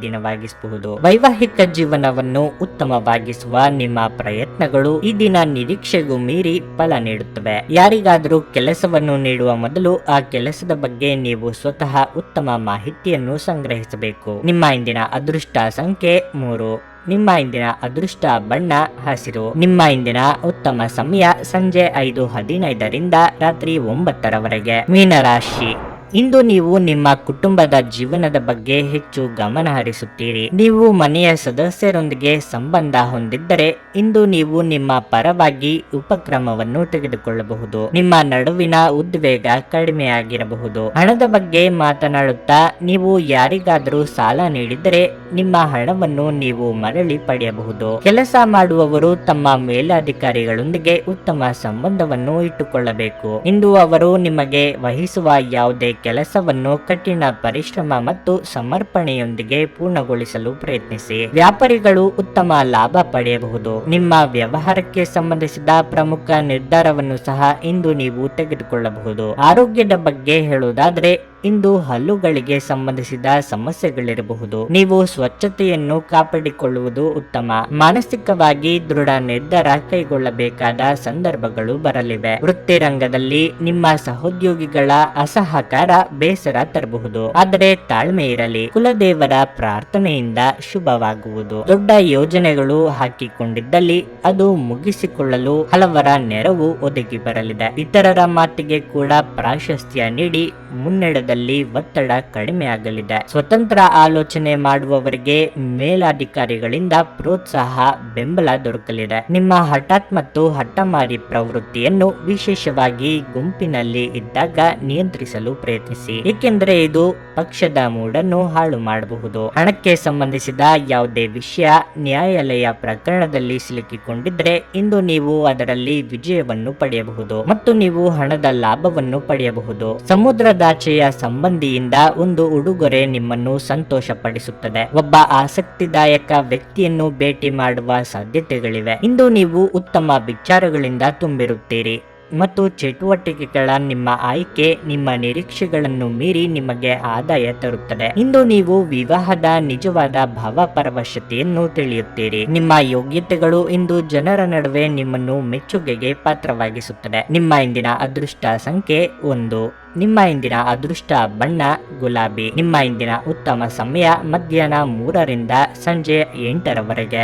ದಿನವಾಗಿಸಬಹುದು. ವೈವಾಹಿಕ ಜೀವನವನ್ನು ಉತ್ತಮವಾಗಿಸುವ ನಿಮ್ಮ ಪ್ರಯತ್ನಗಳು ಈ ದಿನ ನಿರೀಕ್ಷೆಗೂ ಮೀರಿ ಫಲ ನೀಡುತ್ತವೆ. ಯಾರಿಗಾದರೂ ಕೆಲಸವನ್ನು ನೀಡುವ ಮೊದಲು ಆ ಕೆಲಸದ ಬಗ್ಗೆ ನೀವು ಸ್ವತಃ ಉತ್ತಮ ಮಾಹಿತಿಯನ್ನು ಸಂಗ್ರಹಿಸಬೇಕು. ನಿಮ್ಮ ಇಂದಿನ ಅದೃಷ್ಟ ಸಂಖ್ಯೆ 3. ನಿಮ್ಮ ಇಂದಿನ ಅದೃಷ್ಟ ಬಣ್ಣ ಹಸಿರು. ನಿಮ್ಮ ಇಂದಿನ ಉತ್ತಮ ಸಮಯ ಸಂಜೆ 5:15ರಿಂದ ರಾತ್ರಿ 9ರವರೆಗೆ. ಮೀನರಾಶಿ, ಇಂದು ನೀವು ನಿಮ್ಮ ಕುಟುಂಬದ ಜೀವನದ ಬಗ್ಗೆ ಹೆಚ್ಚು ಗಮನ ಹರಿಸುತ್ತೀರಿ. ನೀವು ಮನೆಯ ಸದಸ್ಯರೊಂದಿಗೆ ಸಂಬಂಧ ಹೊಂದಿದ್ದರೆ ಇಂದು ನೀವು ನಿಮ್ಮ ಪರವಾಗಿ ಉಪಕ್ರಮವನ್ನು ತೆಗೆದುಕೊಳ್ಳಬಹುದು. ನಿಮ್ಮ ನಡುವಿನ ಉದ್ವೇಗ ಕಡಿಮೆಯಾಗಿರಬಹುದು. ಹಣದ ಬಗ್ಗೆ ಮಾತನಾಡುತ್ತಾ ನೀವು ಯಾರಿಗಾದರೂ ಸಾಲ ನೀಡಿದರೆ ನಿಮ್ಮ ಹಣವನ್ನು ನೀವು ಮರಳಿ ಪಡೆಯಬಹುದು. ಕೆಲಸ ಮಾಡುವವರು ತಮ್ಮ ಮೇಲಧಿಕಾರಿಗಳೊಂದಿಗೆ ಉತ್ತಮ ಸಂಬಂಧವನ್ನು ಇಟ್ಟುಕೊಳ್ಳಬೇಕು. ಇಂದು ಅವರು ನಿಮಗೆ ವಹಿಸುವ ಯಾವುದೇ ಕೆಲಸವನ್ನು ಕಠಿಣ ಪರಿಶ್ರಮ ಮತ್ತು ಸಮರ್ಪಣೆಯೊಂದಿಗೆ ಪೂರ್ಣಗೊಳಿಸಲು ಪ್ರಯತ್ನಿಸಿ. ವ್ಯಾಪಾರಿಗಳು ಉತ್ತಮ ಲಾಭ ಪಡೆಯಬಹುದು. ನಿಮ್ಮ ವ್ಯವಹಾರಕ್ಕೆ ಸಂಬಂಧಿಸಿದ ಪ್ರಮುಖ ನಿರ್ಧಾರವನ್ನು ಸಹ ಇಂದು ನೀವು ತೆಗೆದುಕೊಳ್ಳಬಹುದು. ಆರೋಗ್ಯದ ಬಗ್ಗೆ ಹೇಳುವುದಾದರೆ ಇಂದು ಹಲ್ಲುಗಳಿಗೆ ಸಂಬಂಧಿಸಿದ ಸಮಸ್ಯೆಗಳಿರಬಹುದು. ನೀವು ಸ್ವಚ್ಛತೆಯನ್ನು ಕಾಪಾಡಿಕೊಳ್ಳುವುದು ಉತ್ತಮ. ಮಾನಸಿಕವಾಗಿ ದೃಢ ನಿರ್ಧಾರ ಕೈಗೊಳ್ಳಬೇಕಾದ ಸಂದರ್ಭಗಳು ಬರಲಿವೆ. ವೃತ್ತಿ ರಂಗದಲ್ಲಿ ನಿಮ್ಮ ಸಹೋದ್ಯೋಗಿಗಳ ಅಸಹಕಾರ ಬೇಸರ ತರಬಹುದು. ಆದರೆ ತಾಳ್ಮೆ ಇರಲಿ. ಕುಲದೇವರ ಪ್ರಾರ್ಥನೆಯಿಂದ ಶುಭವಾಗುವುದು. ದೊಡ್ಡ ಯೋಜನೆಗಳು ಹಾಕಿಕೊಂಡಿದ್ದಲ್ಲಿ ಅದು ಮುಗಿಸಿಕೊಳ್ಳಲು ಹಲವರ ನೆರವು ಒದಗಿ ಬರಲಿದೆ. ಇತರರ ಮಾತಿಗೆ ಕೂಡ ಪ್ರಾಶಸ್ತ್ಯ ನೀಡಿ ಮುನ್ನಡೆದಲ್ಲಿ ಒತ್ತಡ ಕಡಿಮೆ ಆಗಲಿದೆ. ಸ್ವತಂತ್ರ ಆಲೋಚನೆ ಮಾಡುವವರಿಗೆ ಮೇಲಾಧಿಕಾರಿಗಳಿಂದ ಪ್ರೋತ್ಸಾಹ ಬೆಂಬಲ ದೊರಕಲಿದೆ. ನಿಮ್ಮ ಹಠಾತ್ ಮತ್ತು ಹಠಮಾರಿ ಪ್ರವೃತ್ತಿಯನ್ನು ವಿಶೇಷವಾಗಿ ಗುಂಪಿನಲ್ಲಿ ಇದ್ದಾಗ ನಿಯಂತ್ರಿಸಲು ಪ್ರಯತ್ನಿಸಿ, ಏಕೆಂದರೆ ಇದು ಪಕ್ಷದ ಮೂಡನ್ನು ಹಾಳು ಮಾಡಬಹುದು. ಹಣಕ್ಕೆ ಸಂಬಂಧಿಸಿದ ಯಾವುದೇ ವಿಷಯ ನ್ಯಾಯಾಲಯ ಪ್ರಕರಣದಲ್ಲಿ ಸಿಲುಕಿಕೊಂಡಿದ್ರೆ ಇಂದು ನೀವು ಅದರಲ್ಲಿ ವಿಜಯವನ್ನು ಪಡೆಯಬಹುದು ಮತ್ತು ನೀವು ಹಣದ ಲಾಭವನ್ನು ಪಡೆಯಬಹುದು. ಸಮುದ್ರದಾಚೆಯ ಸಂಬಂಧಿಯಿಂದ ಒಂದು ಉಡುಗೊರೆ ನಿಮ್ಮನ್ನು ಸಂತೋಷಪಡಿಸುತ್ತದೆ. ಒಬ್ಬ ಆಸಕ್ತಿದಾಯಕ ವ್ಯಕ್ತಿಯನ್ನು ಭೇಟಿ ಮಾಡುವ ಸಾಧ್ಯತೆಗಳಿವೆ. ಇಂದು ನೀವು ಉತ್ತಮ ವಿಚಾರಗಳಿಂದ ತುಂಬಿರುತ್ತೀರಿ. ಮತ್ತು ಚಟುವಟಿಕೆಗಳ ನಿಮ್ಮ ಆಯ್ಕೆ ನಿಮ್ಮ ನಿರೀಕ್ಷೆಗಳನ್ನು ಮೀರಿ ನಿಮಗೆ ಆದಾಯ ತರುತ್ತದೆ. ಇಂದು ನೀವು ವಿವಾಹದ ನಿಜವಾದ ಭಾವಪರವಶತೆಯನ್ನು ತಿಳಿಯುತ್ತೀರಿ. ನಿಮ್ಮ ಯೋಗ್ಯತೆಗಳು ಇಂದು ಜನರ ನಡುವೆ ನಿಮ್ಮನ್ನು ಮೆಚ್ಚುಗೆಗೆ ಪಾತ್ರವಾಗಿಸುತ್ತದೆ. ನಿಮ್ಮ ಇಂದಿನ ಅದೃಷ್ಟ ಸಂಖ್ಯೆ 1. ನಿಮ್ಮ ಇಂದಿನ ಅದೃಷ್ಟ ಬಣ್ಣ ಗುಲಾಬಿ. ನಿಮ್ಮ ಇಂದಿನ ಉತ್ತಮ ಸಮಯ ಮಧ್ಯಾಹ್ನ 3 ರಿಂದ ಸಂಜೆ 8 ರವರೆಗೆ.